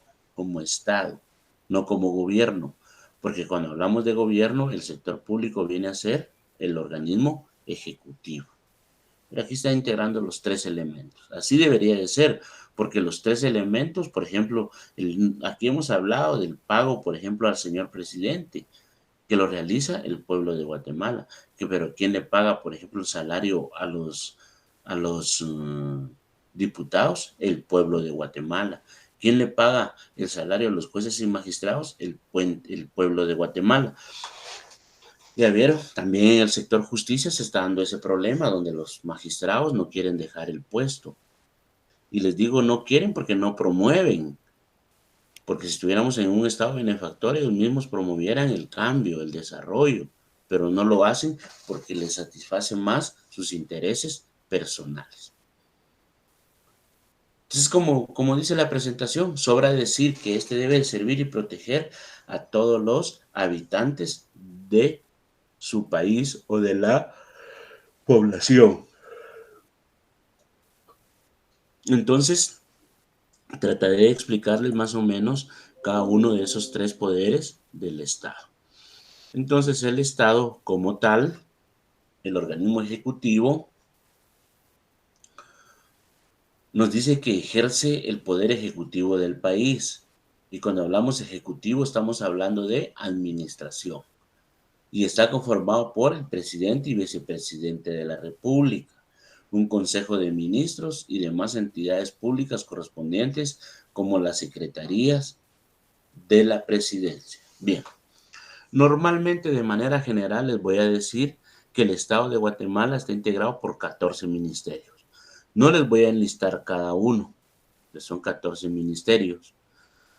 no como gobierno. Porque cuando hablamos de gobierno, el sector público viene a ser el organismo ejecutivo. Pero aquí está integrando los tres elementos. Así debería de ser, porque los tres elementos, por ejemplo, aquí hemos hablado del pago, por ejemplo, al señor presidente. que lo realiza el pueblo de Guatemala. Pero ¿quién le paga, por ejemplo, el salario a los diputados? El pueblo de Guatemala. ¿Quién le paga el salario a los jueces y magistrados? El pueblo de Guatemala. Ya vieron, también en el sector justicia se está dando ese problema donde los magistrados no quieren dejar el puesto. Y les digo no quieren porque no promueven. Porque si estuviéramos en un estado benefactor, ellos mismos promovieran el cambio, el desarrollo, pero no lo hacen porque les satisfacen más sus intereses personales. Entonces, como dice la presentación, sobra decir que este debe servir y proteger a todos los habitantes de su país o de la población. Entonces, trataré de explicarles más o menos cada uno de esos tres poderes del Estado. Entonces, el Estado como tal, el organismo ejecutivo, nos dice que ejerce el poder ejecutivo del país. Y cuando hablamos ejecutivo, estamos hablando de administración. Y está conformado por el presidente y vicepresidente de la República, un consejo de ministros y demás entidades públicas correspondientes, como las secretarías de la presidencia. Bien, normalmente de manera general les voy a decir que el Estado de Guatemala está integrado por 14 ministerios. No les voy a enlistar cada uno, son 14 ministerios.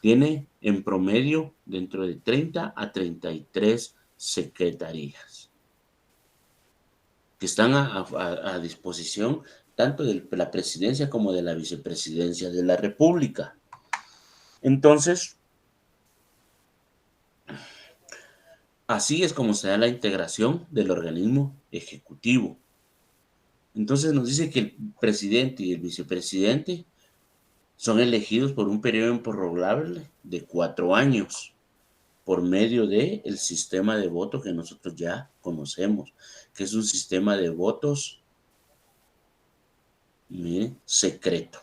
Tiene en promedio dentro de 30 a 33 secretarías que están a disposición tanto de la presidencia como de la vicepresidencia de la República. Entonces, así es como se da la integración del organismo ejecutivo. Entonces nos dice que el presidente y el vicepresidente son elegidos por un periodo improrrogable de 4 años por medio del sistema de voto que nosotros ya conocemos, que es un sistema de votos secreto.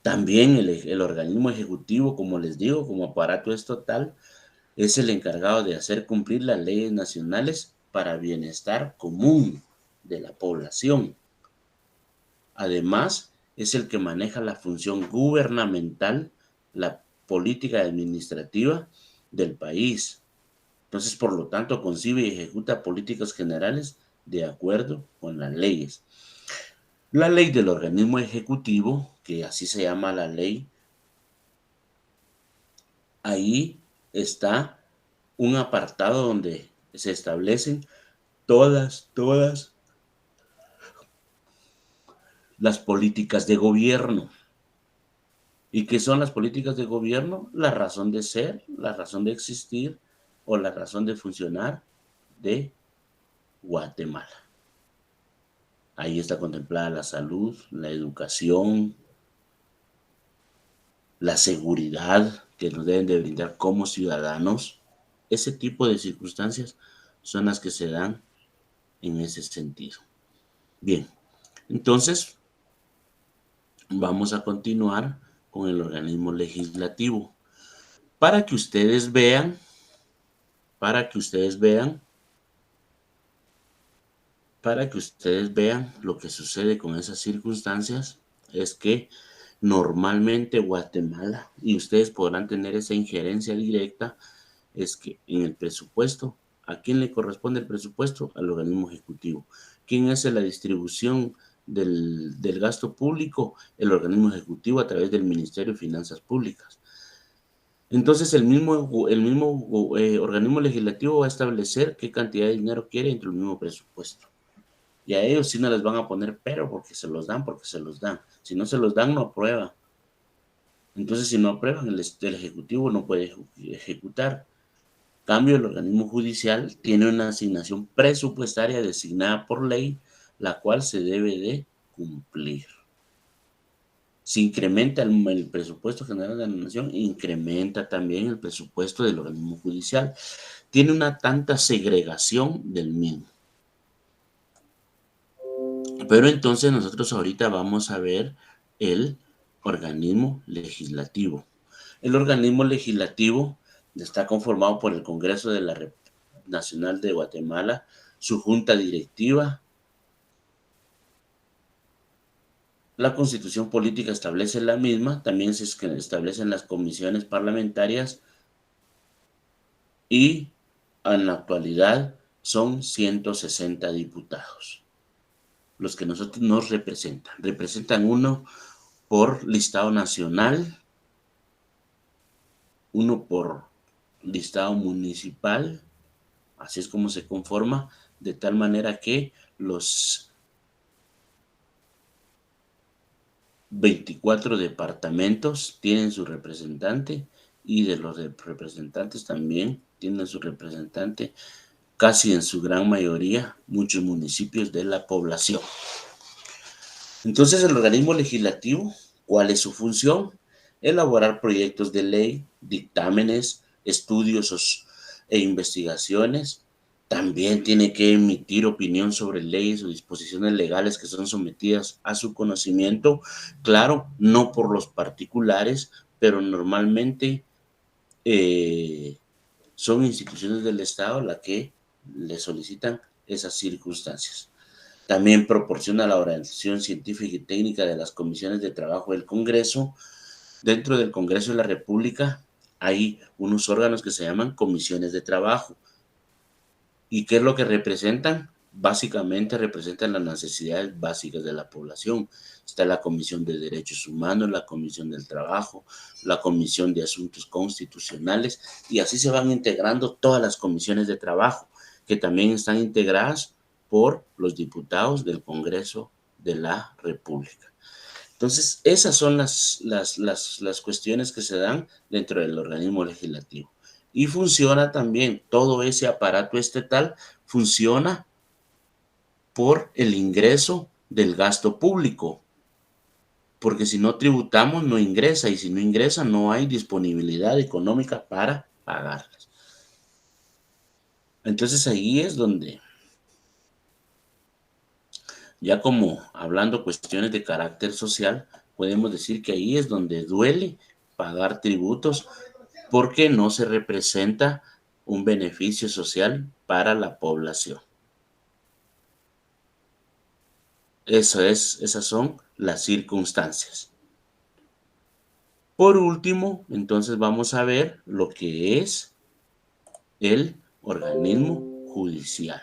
También el organismo ejecutivo, como les digo, como aparato estatal, es el encargado de hacer cumplir las leyes nacionales para bienestar común de la población. Además, es el que maneja la función gubernamental, la política administrativa del país. Entonces, por lo tanto, concibe y ejecuta políticas generales de acuerdo con las leyes. La ley del organismo ejecutivo, que así se llama la ley, ahí está un apartado donde se establecen todas las políticas de gobierno. ¿Y qué son las políticas de gobierno? La razón de ser, la razón de existir o la razón de funcionar de Guatemala. Ahí está contemplada la salud, la educación, la seguridad que nos deben de brindar como ciudadanos. Ese tipo de circunstancias son las que se dan en ese sentido. Bien, entonces vamos a continuar con el organismo legislativo. Para que ustedes vean lo que sucede con esas circunstancias, es que normalmente Guatemala, y ustedes podrán tener esa injerencia directa, es que en el presupuesto, ¿a quién le corresponde el presupuesto? Al organismo ejecutivo. ¿Quién hace la distribución del gasto público? El organismo ejecutivo a través del Ministerio de Finanzas Públicas. Entonces el mismo organismo legislativo va a establecer qué cantidad de dinero quiere dentro del mismo presupuesto. Y a ellos sí no les van a poner pero porque se los dan. Si no se los dan, no aprueban. Entonces, si no aprueban, el Ejecutivo no puede ejecutar. En cambio, el organismo judicial tiene una asignación presupuestaria designada por ley, la cual se debe de cumplir. Si incrementa el presupuesto general de la nación, incrementa también el presupuesto del organismo judicial. Tiene una tanta segregación del mismo. Pero entonces nosotros ahorita vamos a ver el organismo legislativo. El organismo legislativo Está conformado por el Congreso de la Nacional de Guatemala, su junta directiva. La Constitución Política establece la misma, también se establecen las comisiones parlamentarias y en la actualidad son 160 diputados los que nosotros nos representan. Representan uno por listado nacional, uno por listado municipal, así es como se conforma, de tal manera que los 24 departamentos tienen su representante y de los representantes también tienen su representante, casi en su gran mayoría, muchos municipios de la población. Entonces, el organismo legislativo, ¿cuál es su función? Elaborar proyectos de ley, dictámenes, estudios e investigaciones. También tiene que emitir opinión sobre leyes o disposiciones legales que son sometidas a su conocimiento. Claro, no por los particulares, pero normalmente son instituciones del Estado las que le solicitan esas circunstancias. También proporciona la orientación científica y técnica de las comisiones de trabajo del Congreso. Dentro del Congreso de la República hay unos órganos que se llaman comisiones de trabajo. ¿Y qué es lo que representan? Básicamente representan las necesidades básicas de la población. Está la Comisión de Derechos Humanos, la Comisión del Trabajo, la Comisión de Asuntos Constitucionales, y así se van integrando todas las comisiones de trabajo, que también están integradas por los diputados del Congreso de la República. Entonces, esas son las cuestiones que se dan dentro del organismo legislativo. Y funciona también, todo ese aparato estatal funciona por el ingreso del gasto público, porque si no tributamos no ingresa, y si no ingresa no hay disponibilidad económica para pagarlas. Entonces ahí es donde, ya como hablando cuestiones de carácter social, podemos decir que ahí es donde duele pagar tributos, porque no se representa un beneficio social para la población. Esas son las circunstancias. Por último, entonces vamos a ver lo que es el organismo judicial.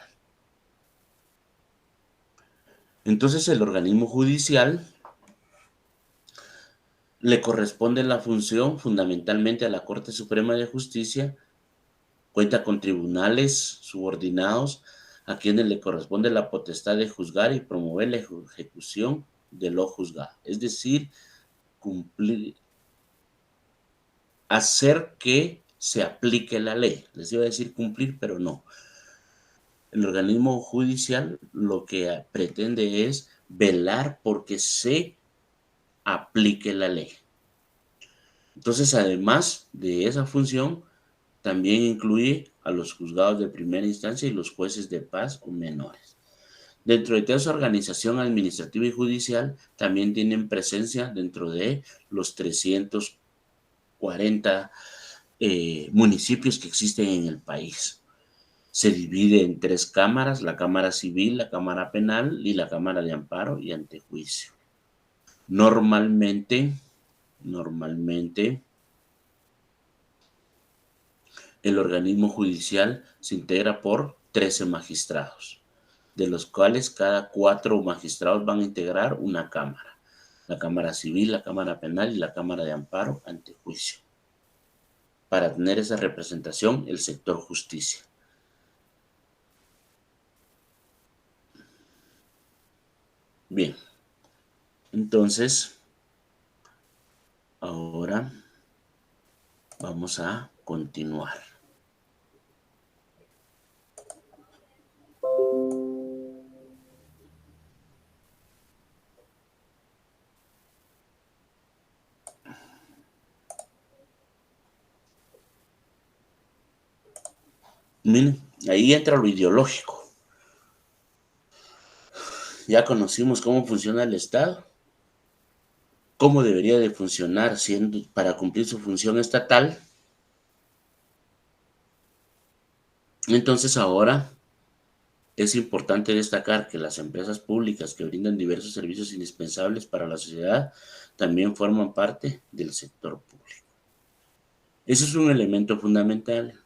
Entonces, el organismo judicial le corresponde la función fundamentalmente a la Corte Suprema de Justicia. Cuenta con tribunales subordinados a quienes le corresponde la potestad de juzgar y promover la ejecución de lo juzgado. Es decir, cumplir, hacer que se aplique la ley. Les iba a decir cumplir, pero no. El organismo judicial lo que pretende es velar porque se aplique la ley. Entonces, además de esa función, también incluye a los juzgados de primera instancia y los jueces de paz o menores. Dentro de toda esa organización administrativa y judicial, también tienen presencia dentro de los 340 municipios que existen en el país. Se divide en 3 cámaras: la Cámara Civil, la Cámara Penal y la Cámara de Amparo y Antejuicio. Normalmente, el organismo judicial se integra por 13 magistrados, de los cuales cada 4 magistrados van a integrar una cámara: la Cámara Civil, la Cámara Penal y la Cámara de Amparo ante juicio, para tener esa representación el sector justicia. Bien, entonces, ahora vamos a continuar. Miren, ahí entra lo ideológico. Ya conocimos cómo funciona el Estado, cómo debería de funcionar para cumplir su función estatal. Entonces ahora es importante destacar que las empresas públicas que brindan diversos servicios indispensables para la sociedad también forman parte del sector público. Ese es un elemento fundamental.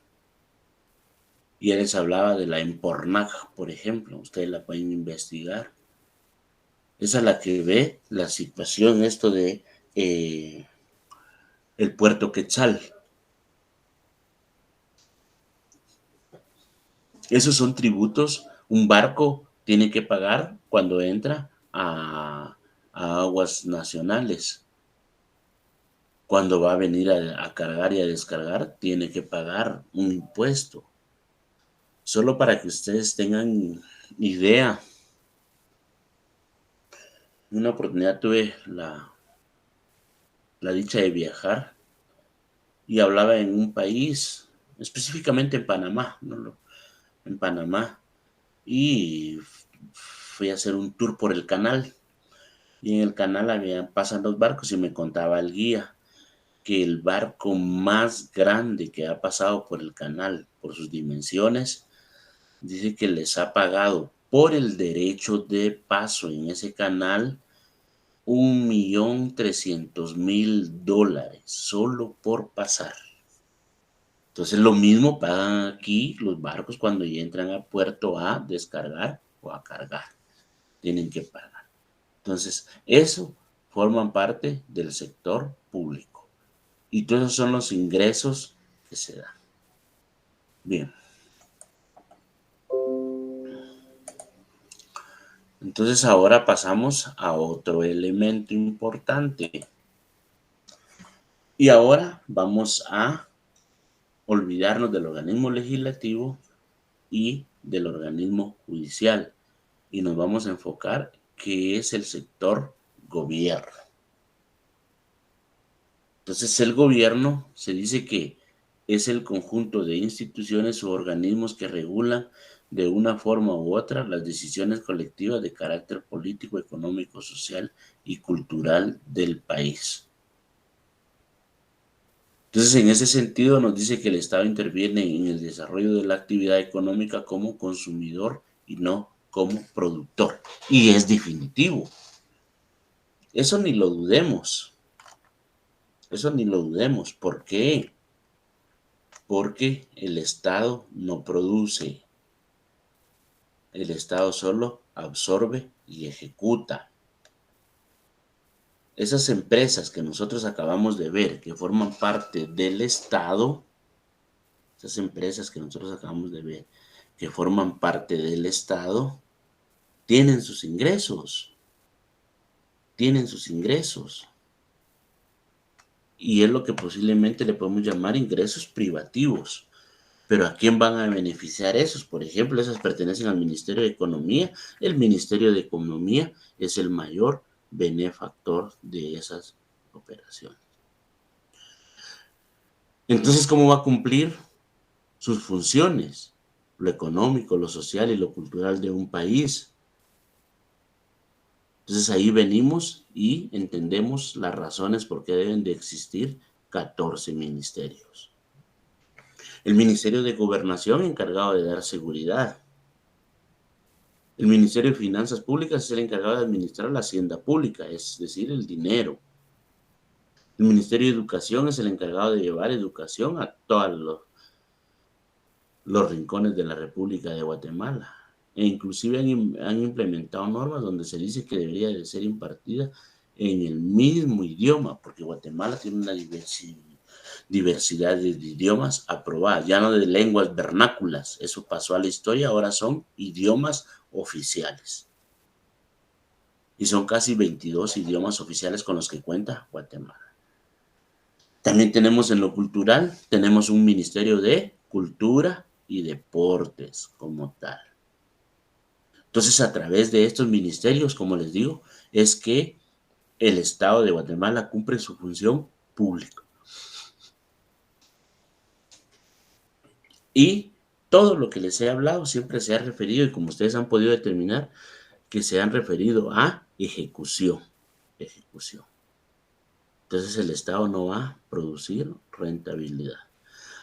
Y él les hablaba de la Empornag, por ejemplo. Ustedes la pueden investigar. Esa es la que ve la situación, esto de el puerto Quetzal. Esos son tributos. Un barco tiene que pagar cuando entra a aguas nacionales. Cuando va a venir a cargar y a descargar, tiene que pagar un impuesto. Solo para que ustedes tengan idea, una oportunidad tuve la dicha de viajar y hablaba en un país, específicamente en Panamá, ¿no? En Panamá, y fui a hacer un tour por el canal. Y en el canal pasan los barcos y me contaba el guía que el barco más grande que ha pasado por el canal, por sus dimensiones, dice que les ha pagado por el derecho de paso en ese canal $1.300.000 solo por pasar. Entonces lo mismo pagan aquí los barcos cuando ya entran a puerto a descargar o a cargar. Tienen que pagar. Entonces eso forman parte del sector público. Y todos esos son los ingresos que se dan. Bien. Entonces ahora pasamos a otro elemento importante. Y ahora vamos a olvidarnos del organismo legislativo y del organismo judicial. Y nos vamos a enfocar que es el sector gobierno. Entonces el gobierno se dice que es el conjunto de instituciones o organismos que regulan de una forma u otra las decisiones colectivas de carácter político, económico, social y cultural del país. Entonces, en ese sentido, nos dice que el Estado interviene en el desarrollo de la actividad económica como consumidor y no como productor. Y es definitivo. Eso ni lo dudemos. Eso ni lo dudemos. ¿Por qué? Porque el Estado no produce. El Estado solo absorbe y ejecuta. Esas empresas que nosotros acabamos de ver, que forman parte del Estado, esas empresas que nosotros acabamos de ver, que forman parte del Estado, tienen sus ingresos, tienen sus ingresos. Y es lo que posiblemente le podemos llamar ingresos privativos. Pero ¿a quién van a beneficiar esos? Por ejemplo, esas pertenecen al Ministerio de Economía. El Ministerio de Economía es el mayor benefactor de esas operaciones. Entonces, ¿cómo va a cumplir sus funciones? Lo económico, lo social y lo cultural de un país. Entonces ahí venimos y entendemos las razones por qué deben de existir 14 ministerios. El Ministerio de Gobernación encargado de dar seguridad. El Ministerio de Finanzas Públicas es el encargado de administrar la hacienda pública, es decir, el dinero. El Ministerio de Educación es el encargado de llevar educación a todos los rincones de la República de Guatemala. E inclusive han implementado normas donde se dice que debería de ser impartida en el mismo idioma, porque Guatemala tiene una diversidad de idiomas aprobadas, ya no de lenguas vernáculas, eso pasó a la historia, ahora son idiomas oficiales. Y son casi 22 idiomas oficiales con los que cuenta Guatemala. También tenemos en lo cultural, tenemos un Ministerio de Cultura y Deportes como tal. Entonces, a través de estos ministerios, como les digo, es que el Estado de Guatemala cumple su función pública. Y todo lo que les he hablado siempre se ha referido, y como ustedes han podido determinar, que se han referido a ejecución. Ejecución. Entonces el Estado no va a producir rentabilidad.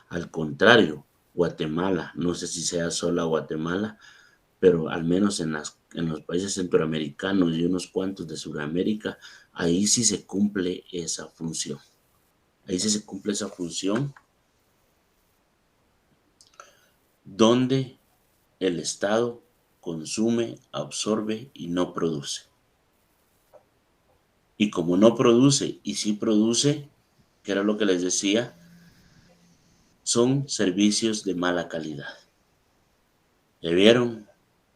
Al contrario, Guatemala, no sé si sea solo Guatemala, pero al menos en los países centroamericanos y unos cuantos de Sudamérica, ahí sí se cumple esa función. Ahí sí se cumple esa función donde el Estado consume, absorbe y no produce. Y como no produce y sí produce, que era lo que les decía, son servicios de mala calidad. ¿Ya vieron?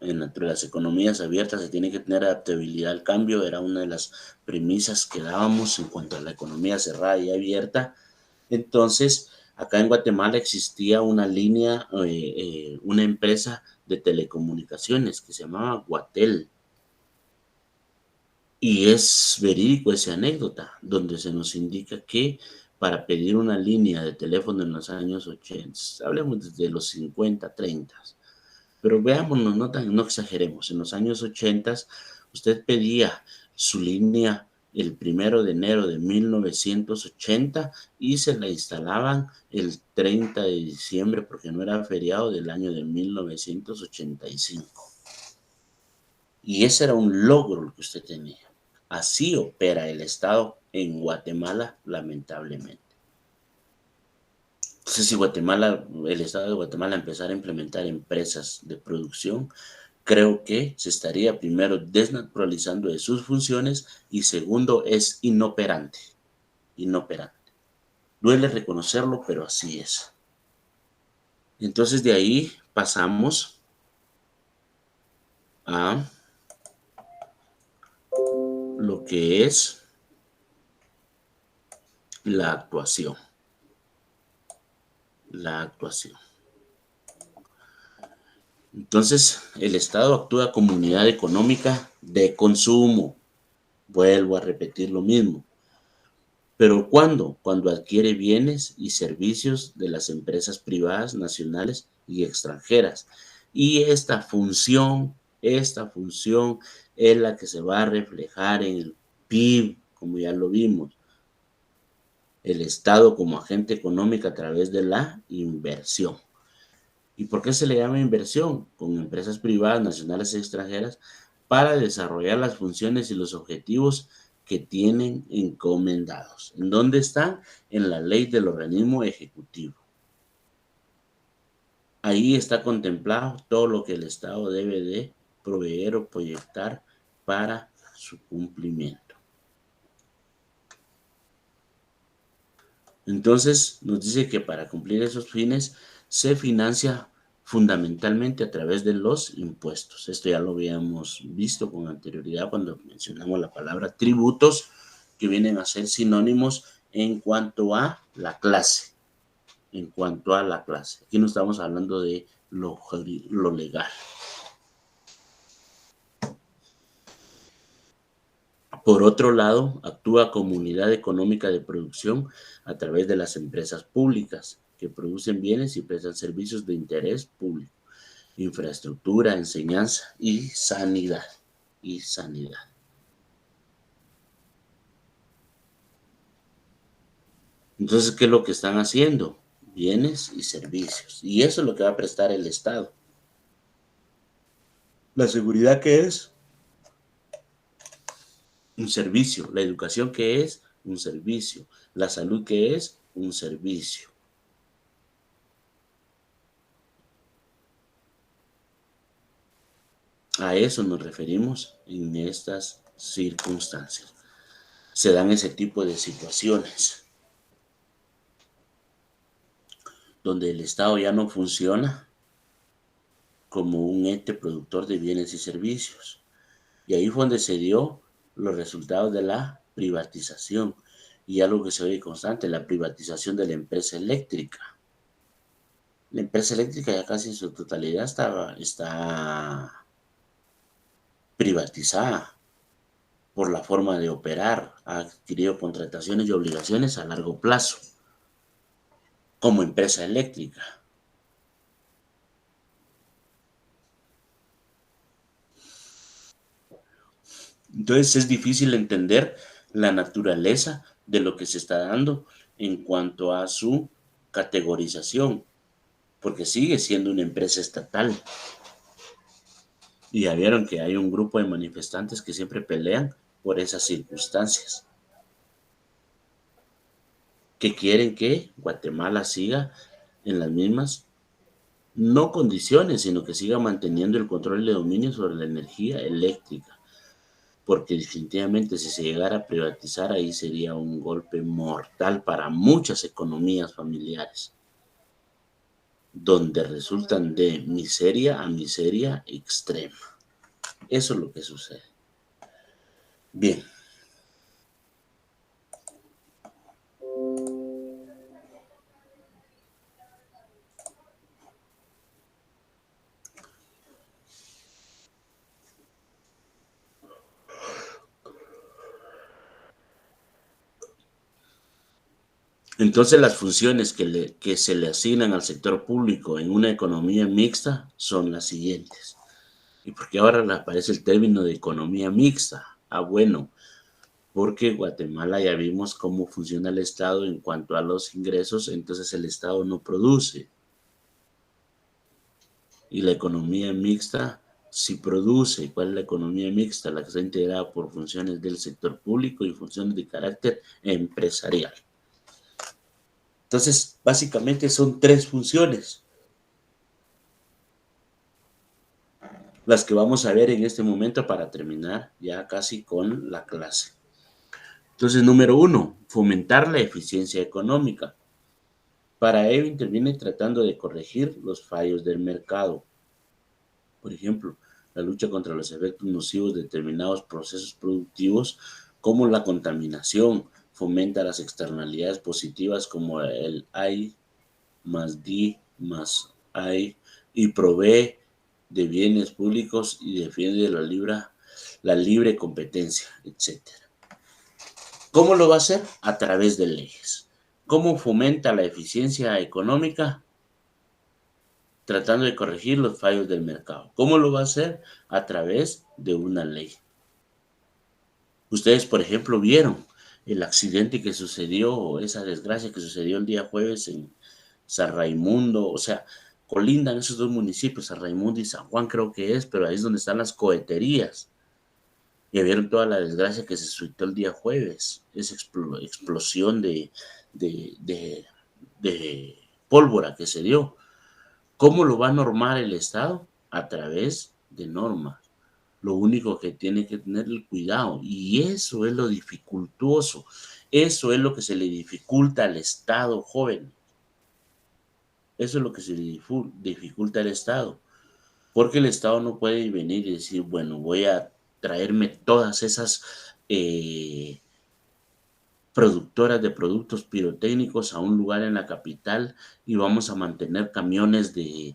Entre las economías abiertas se tiene que tener adaptabilidad al cambio, era una de las premisas que dábamos en cuanto a la economía cerrada y abierta. Entonces, acá en Guatemala existía una línea, una empresa de telecomunicaciones que se llamaba Guatel. Y es verídico esa anécdota, donde se nos indica que para pedir una línea de teléfono en los años 80, hablemos desde los 50, 30, pero veámonos, no exageremos, en los años 80 usted pedía su línea el 1 de enero de 1980 y se la instalaban el 30 de diciembre porque no era feriado del año de 1985. Y ese era un logro lo que usted tenía. Así opera el Estado en Guatemala, lamentablemente. Entonces, si el Estado de Guatemala empezara a implementar empresas de producción, creo que se estaría primero desnaturalizando de sus funciones y segundo es inoperante. Inoperante. Duele reconocerlo, pero así es. Entonces de ahí pasamos a lo que es la actuación. La actuación. Entonces, el Estado actúa como unidad económica de consumo. Vuelvo a repetir lo mismo. ¿Pero cuándo? Cuando adquiere bienes y servicios de las empresas privadas, nacionales y extranjeras. Y esta función es la que se va a reflejar en el PIB, como ya lo vimos. El Estado como agente económico a través de la inversión. ¿Y por qué se le llama inversión? Con empresas privadas, nacionales y extranjeras, para desarrollar las funciones y los objetivos que tienen encomendados. ¿En dónde están? En la ley del organismo ejecutivo. Ahí está contemplado todo lo que el Estado debe de proveer o proyectar para su cumplimiento. Entonces, nos dice que para cumplir esos fines se financia fundamentalmente a través de los impuestos. Esto ya lo habíamos visto con anterioridad cuando mencionamos la palabra tributos, que vienen a ser sinónimos en cuanto a la clase. En cuanto a la clase. Aquí no estamos hablando de lo legal. Por otro lado, actúa como unidad económica de producción a través de las empresas públicas que producen bienes y prestan servicios de interés público, infraestructura, enseñanza y sanidad. Entonces, ¿qué es lo que están haciendo? Bienes y servicios. Y eso es lo que va a prestar el Estado. La seguridad, ¿qué es? Un servicio. La educación, ¿qué es? Un servicio. La salud, ¿qué es? Un servicio. A eso nos referimos en estas circunstancias. Se dan ese tipo de situaciones donde el Estado ya no funciona como un ente productor de bienes y servicios. Y ahí fue donde se dio los resultados de la privatización. Y algo que se oye constante, la privatización de la empresa eléctrica. La empresa eléctrica ya casi en su totalidad está privatizada por la forma de operar, ha adquirido contrataciones y obligaciones a largo plazo como empresa eléctrica. Entonces es difícil entender la naturaleza de lo que se está dando en cuanto a su categorización. porque sigue siendo una empresa estatal. Y ya vieron que hay un grupo de manifestantes que siempre pelean por esas circunstancias, que quieren que Guatemala siga en las mismas, no condiciones, sino que siga manteniendo el control de dominio sobre la energía eléctrica, porque definitivamente si se llegara a privatizar ahí sería un golpe mortal para muchas economías familiares, donde resultan de miseria a miseria extrema. Eso es lo que sucede. Bien. Entonces las funciones que se le asignan al sector público en una economía mixta son las siguientes. ¿Y por qué ahora le aparece el término de economía mixta? Ah, bueno, porque Guatemala ya vimos cómo funciona el Estado en cuanto a los ingresos, entonces el Estado no produce. Y la economía mixta sí produce. ¿Cuál es la economía mixta? La que está integrada por funciones del sector público y funciones de carácter empresarial. Entonces, básicamente son tres funciones las que vamos a ver en este momento para terminar ya casi con la clase. Entonces, número 1, fomentar la eficiencia económica. Para ello interviene tratando de corregir los fallos del mercado. Por ejemplo, la lucha contra los efectos nocivos de determinados procesos productivos, como la contaminación, fomenta las externalidades positivas como el I más D más I y provee de bienes públicos y defiende la libre competencia, etc. ¿Cómo lo va a hacer? A través de leyes. ¿Cómo fomenta la eficiencia económica? Tratando de corregir los fallos del mercado. ¿Cómo lo va a hacer? A través de una ley. Ustedes, por ejemplo, vieron el accidente que sucedió, esa desgracia que sucedió el día jueves en San Raimundo, o sea, colindan esos dos municipios, San Raimundo y San Juan creo que es, pero ahí es donde están las coheterías. Ya vieron toda la desgracia que se suscitó el día jueves, esa explosión de pólvora que se dio. ¿Cómo lo va a normar el Estado? A través de normas. Lo único que tiene que tener el cuidado, y eso es lo dificultoso, eso es lo que se le dificulta al Estado joven. Eso es lo que se le dificulta al Estado, porque el Estado no puede venir y decir, bueno, voy a traerme todas esas productoras de productos pirotécnicos a un lugar en la capital y vamos a mantener camiones de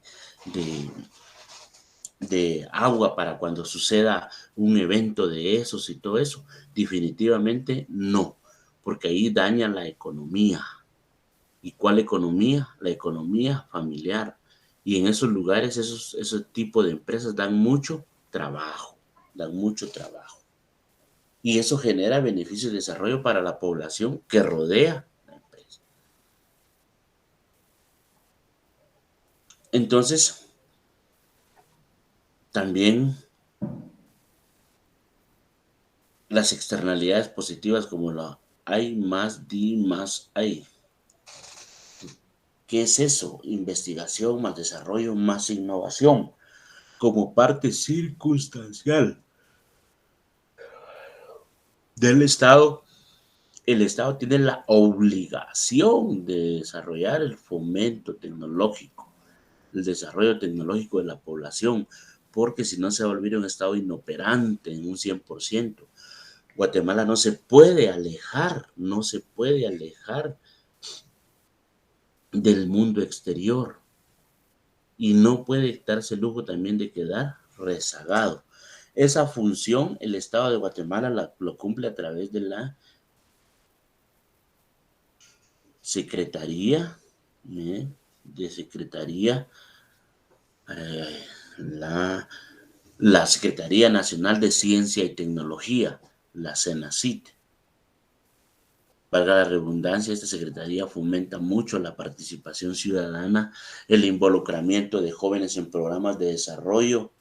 agua para cuando suceda un evento de esos y todo eso. Definitivamente no, porque ahí daña la economía. ¿Y cuál economía? La economía familiar. Y en esos lugares, ese tipo de empresas dan mucho trabajo, dan mucho trabajo. Y eso genera beneficios de desarrollo para la población que rodea la empresa. Entonces, también las externalidades positivas como la I más D más I. ¿Qué es eso? Investigación más desarrollo más innovación como parte circunstancial del Estado. El Estado tiene la obligación de desarrollar el fomento tecnológico, el desarrollo tecnológico de la población, porque si no se va a volver un Estado inoperante en un 100%. Guatemala no se puede alejar, no se puede alejar del mundo exterior y no puede darse el lujo también de quedar rezagado. Esa función el Estado de Guatemala lo cumple a través de la Secretaría, de Secretaría, la Secretaría Nacional de Ciencia y Tecnología, la CENACIT. Valga la redundancia, esta secretaría fomenta mucho la participación ciudadana, el involucramiento de jóvenes en programas de desarrollo,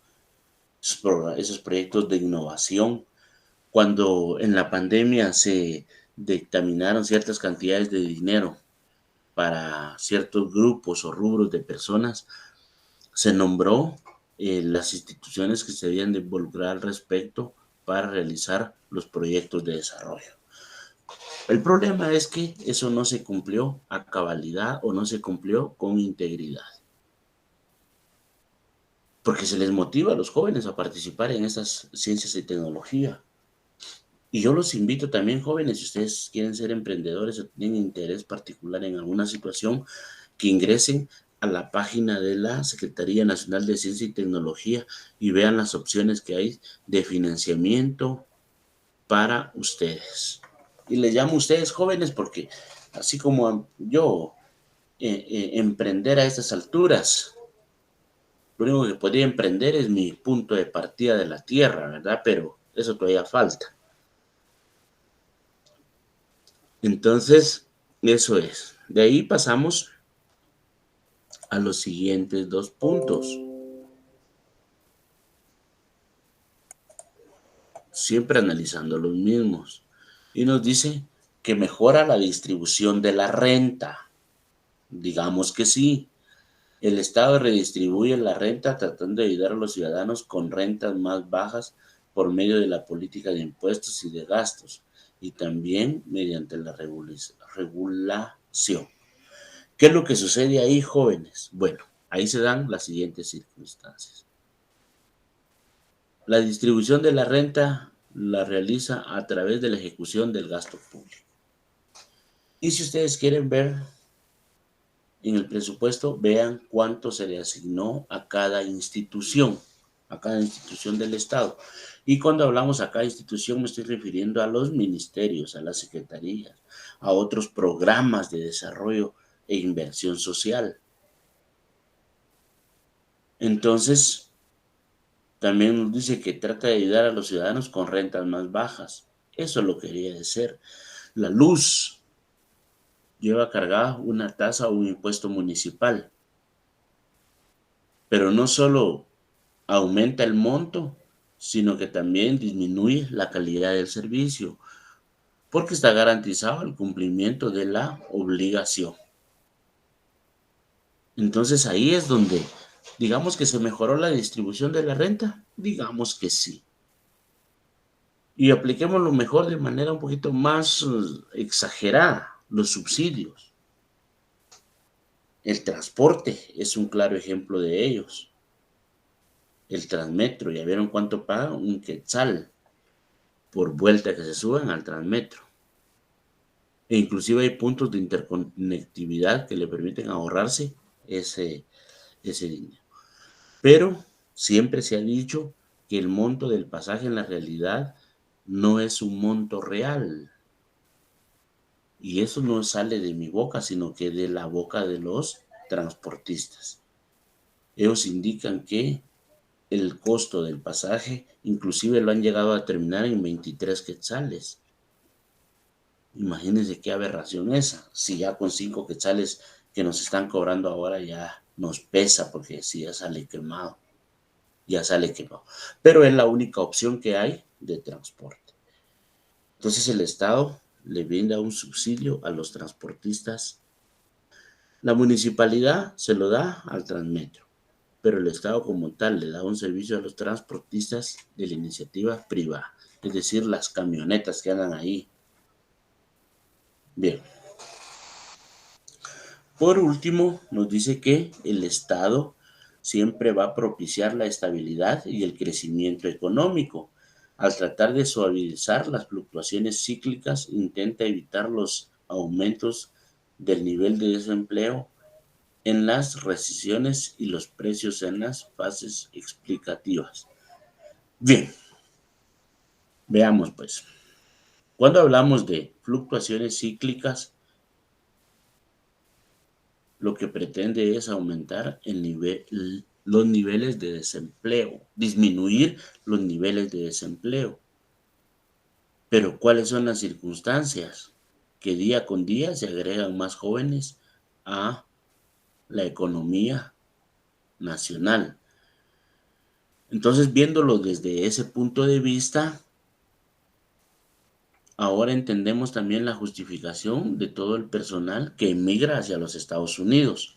esos proyectos de innovación. Cuando en la pandemia se dictaminaron ciertas cantidades de dinero para ciertos grupos o rubros de personas, se nombró las instituciones que se debían de involucrar al respecto para realizar los proyectos de desarrollo. El problema es que eso no se cumplió a cabalidad o no se cumplió con integridad. Porque se les motiva a los jóvenes a participar en esas ciencias y tecnología. Y yo los invito también, jóvenes, si ustedes quieren ser emprendedores o tienen interés particular en alguna situación, que ingresen a la página de la Secretaría Nacional de Ciencia y Tecnología y vean las opciones que hay de financiamiento para ustedes. Y les llamo a ustedes jóvenes porque así como yo emprender a estas alturas, lo único que podría emprender es mi punto de partida de la tierra, ¿verdad? Pero eso todavía falta. Entonces, eso es. De ahí pasamos a los siguientes dos puntos. Siempre analizando los mismos. Y nos dice que mejora la distribución de la renta. Digamos que sí. El Estado redistribuye la renta tratando de ayudar a los ciudadanos con rentas más bajas por medio de la política de impuestos y de gastos, y también mediante la regulación. ¿Qué es lo que sucede ahí, jóvenes? Bueno, ahí se dan las siguientes circunstancias. La distribución de la renta la realiza a través de la ejecución del gasto público. Y si ustedes quieren ver en el presupuesto, vean cuánto se le asignó a cada institución del Estado. Y cuando hablamos a cada institución me estoy refiriendo a los ministerios, a las secretarías, a otros programas de desarrollo e inversión social. Entonces, también nos dice que trata de ayudar a los ciudadanos con rentas más bajas. Eso lo quería decir. La luz lleva cargada una tasa o un impuesto municipal, pero no solo aumenta el monto, sino que también disminuye la calidad del servicio, porque está garantizado el cumplimiento de la obligación. Entonces ahí es donde, digamos que se mejoró la distribución de la renta, digamos que sí. Y apliquémoslo mejor de manera un poquito más exagerada, los subsidios. El transporte es un claro ejemplo de ellos. El Transmetro, ¿ya vieron cuánto paga? Un quetzal por vuelta que se suban al Transmetro. E inclusive hay puntos de interconectividad que le permiten ahorrarse ese dinero. Pero siempre se ha dicho que el monto del pasaje en la realidad no es un monto real. Y eso no sale de mi boca, sino que de la boca de los transportistas. Ellos indican que el costo del pasaje inclusive lo han llegado a terminar en 23 quetzales. Imagínense qué aberración esa. Si ya con 5 quetzales que nos están cobrando ahora ya nos pesa porque si ya sale quemado. Ya sale quemado. Pero es la única opción que hay de transporte. Entonces el Estado le brinda un subsidio a los transportistas. La municipalidad se lo da al Transmetro, pero el Estado como tal le da un servicio a los transportistas de la iniciativa privada, es decir, las camionetas que andan ahí. Bien. Por último, nos dice que el Estado siempre va a propiciar la estabilidad y el crecimiento económico. Al tratar de suavizar las fluctuaciones cíclicas, intenta evitar los aumentos del nivel de desempleo en las recesiones y los precios en las fases explicativas. Bien, veamos pues. Cuando hablamos de fluctuaciones cíclicas, lo que pretende es aumentar los niveles de desempleo, disminuir los niveles de desempleo. Pero ¿cuáles son las circunstancias? que día con día se agregan más jóvenes a la economía nacional. Entonces, viéndolo desde ese punto de vista, ahora entendemos también la justificación de todo el personal que emigra hacia los Estados Unidos.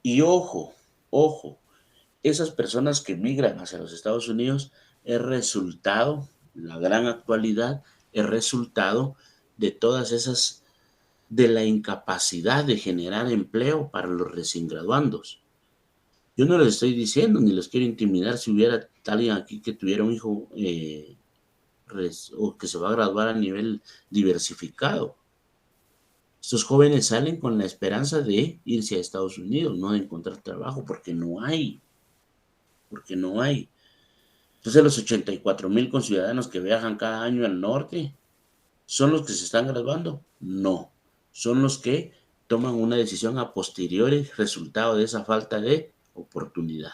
Y ojo, ojo, esas personas que migran hacia los Estados Unidos es resultado, la gran actualidad, es resultado de todas esas, de la incapacidad de generar empleo para los recién graduandos. Yo no les estoy diciendo ni les quiero intimidar si hubiera alguien aquí que tuviera un hijo o que se va a graduar a nivel diversificado. Estos jóvenes salen con la esperanza de irse a Estados Unidos, no de encontrar trabajo, porque no hay. Entonces los 84,000 conciudadanos que viajan cada año al norte, ¿son los que se están graduando? No, son los que toman una decisión a posteriori, resultado de esa falta de oportunidad.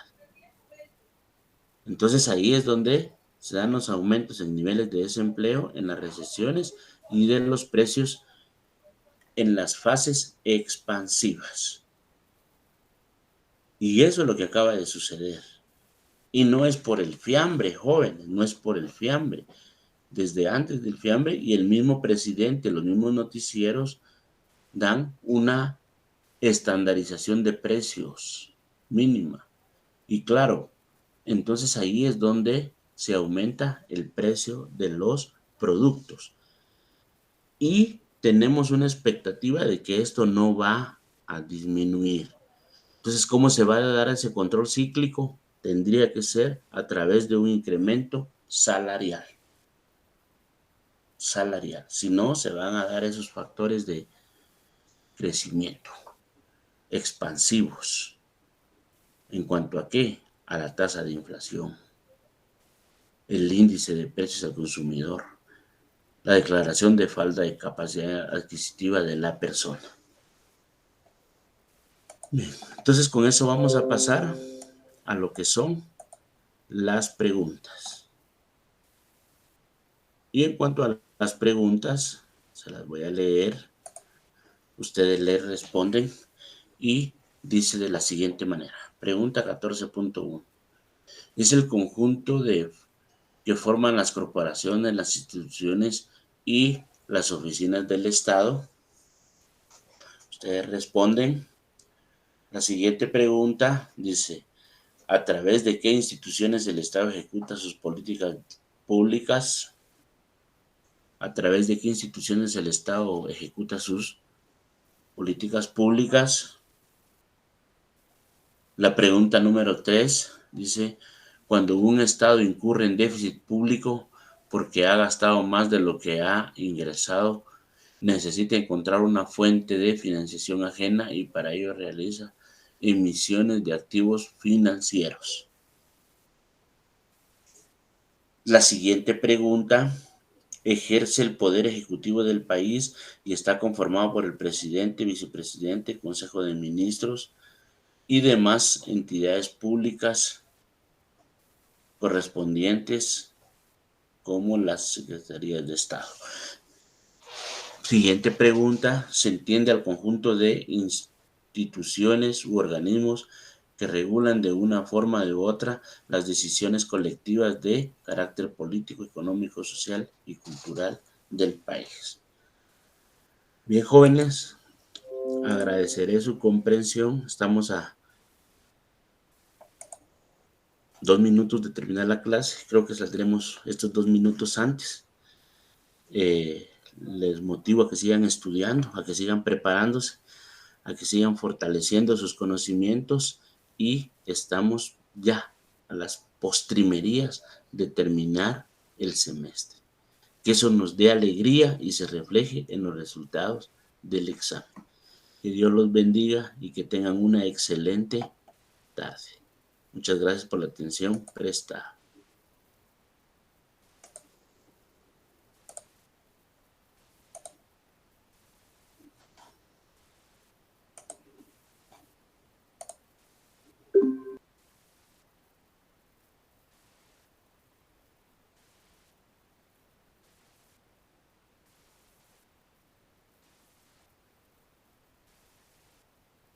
Entonces ahí es donde se dan los aumentos en niveles de desempleo, en las recesiones y de los precios en las fases expansivas. Y eso es lo que acaba de suceder. Y no es por el fiambre, jóvenes, no es por el fiambre. Desde antes del fiambre y el mismo presidente, los mismos noticieros dan una estandarización de precios mínima. Y claro, entonces ahí es donde se aumenta el precio de los productos. Y tenemos una expectativa de que esto no va a disminuir. Entonces, ¿cómo se va a dar ese control cíclico? Tendría que ser a través de un incremento salarial. Si no, se van a dar esos factores de crecimiento expansivos. ¿En cuanto a qué? A la tasa de inflación, el índice de precios al consumidor, la declaración de falta de capacidad adquisitiva de la persona. Bien, entonces con eso vamos a pasar a lo que son las preguntas. Y en cuanto a las preguntas, se las voy a leer. Ustedes le responden y dice de la siguiente manera. Pregunta 14.1. Es el conjunto que forman las corporaciones, las instituciones y las oficinas del Estado. Ustedes responden. La siguiente pregunta dice, ¿a través de qué instituciones el Estado ejecuta sus políticas públicas? ¿A través de qué instituciones el Estado ejecuta sus políticas públicas? La pregunta número 3 dice, cuando un Estado incurre en déficit público porque ha gastado más de lo que ha ingresado, necesita encontrar una fuente de financiación ajena y para ello realiza emisiones de activos financieros. La siguiente pregunta, ejerce el poder ejecutivo del país y está conformado por el presidente, vicepresidente, consejo de ministros y demás entidades públicas correspondientes como las secretarías de Estado. Siguiente pregunta, se entiende al conjunto de instituciones u organismos que regulan de una forma u otra las decisiones colectivas de carácter político, económico, social y cultural del país. Bien, jóvenes, agradeceré su comprensión. Estamos a 2 minutos de terminar la clase. Creo que saldremos estos 2 minutos antes. Les motivo a que sigan estudiando, a que sigan preparándose, a que sigan fortaleciendo sus conocimientos y estamos ya a las postrimerías de terminar el semestre. Que eso nos dé alegría y se refleje en los resultados del examen. Que Dios los bendiga y que tengan una excelente tarde. Muchas gracias por la atención prestada.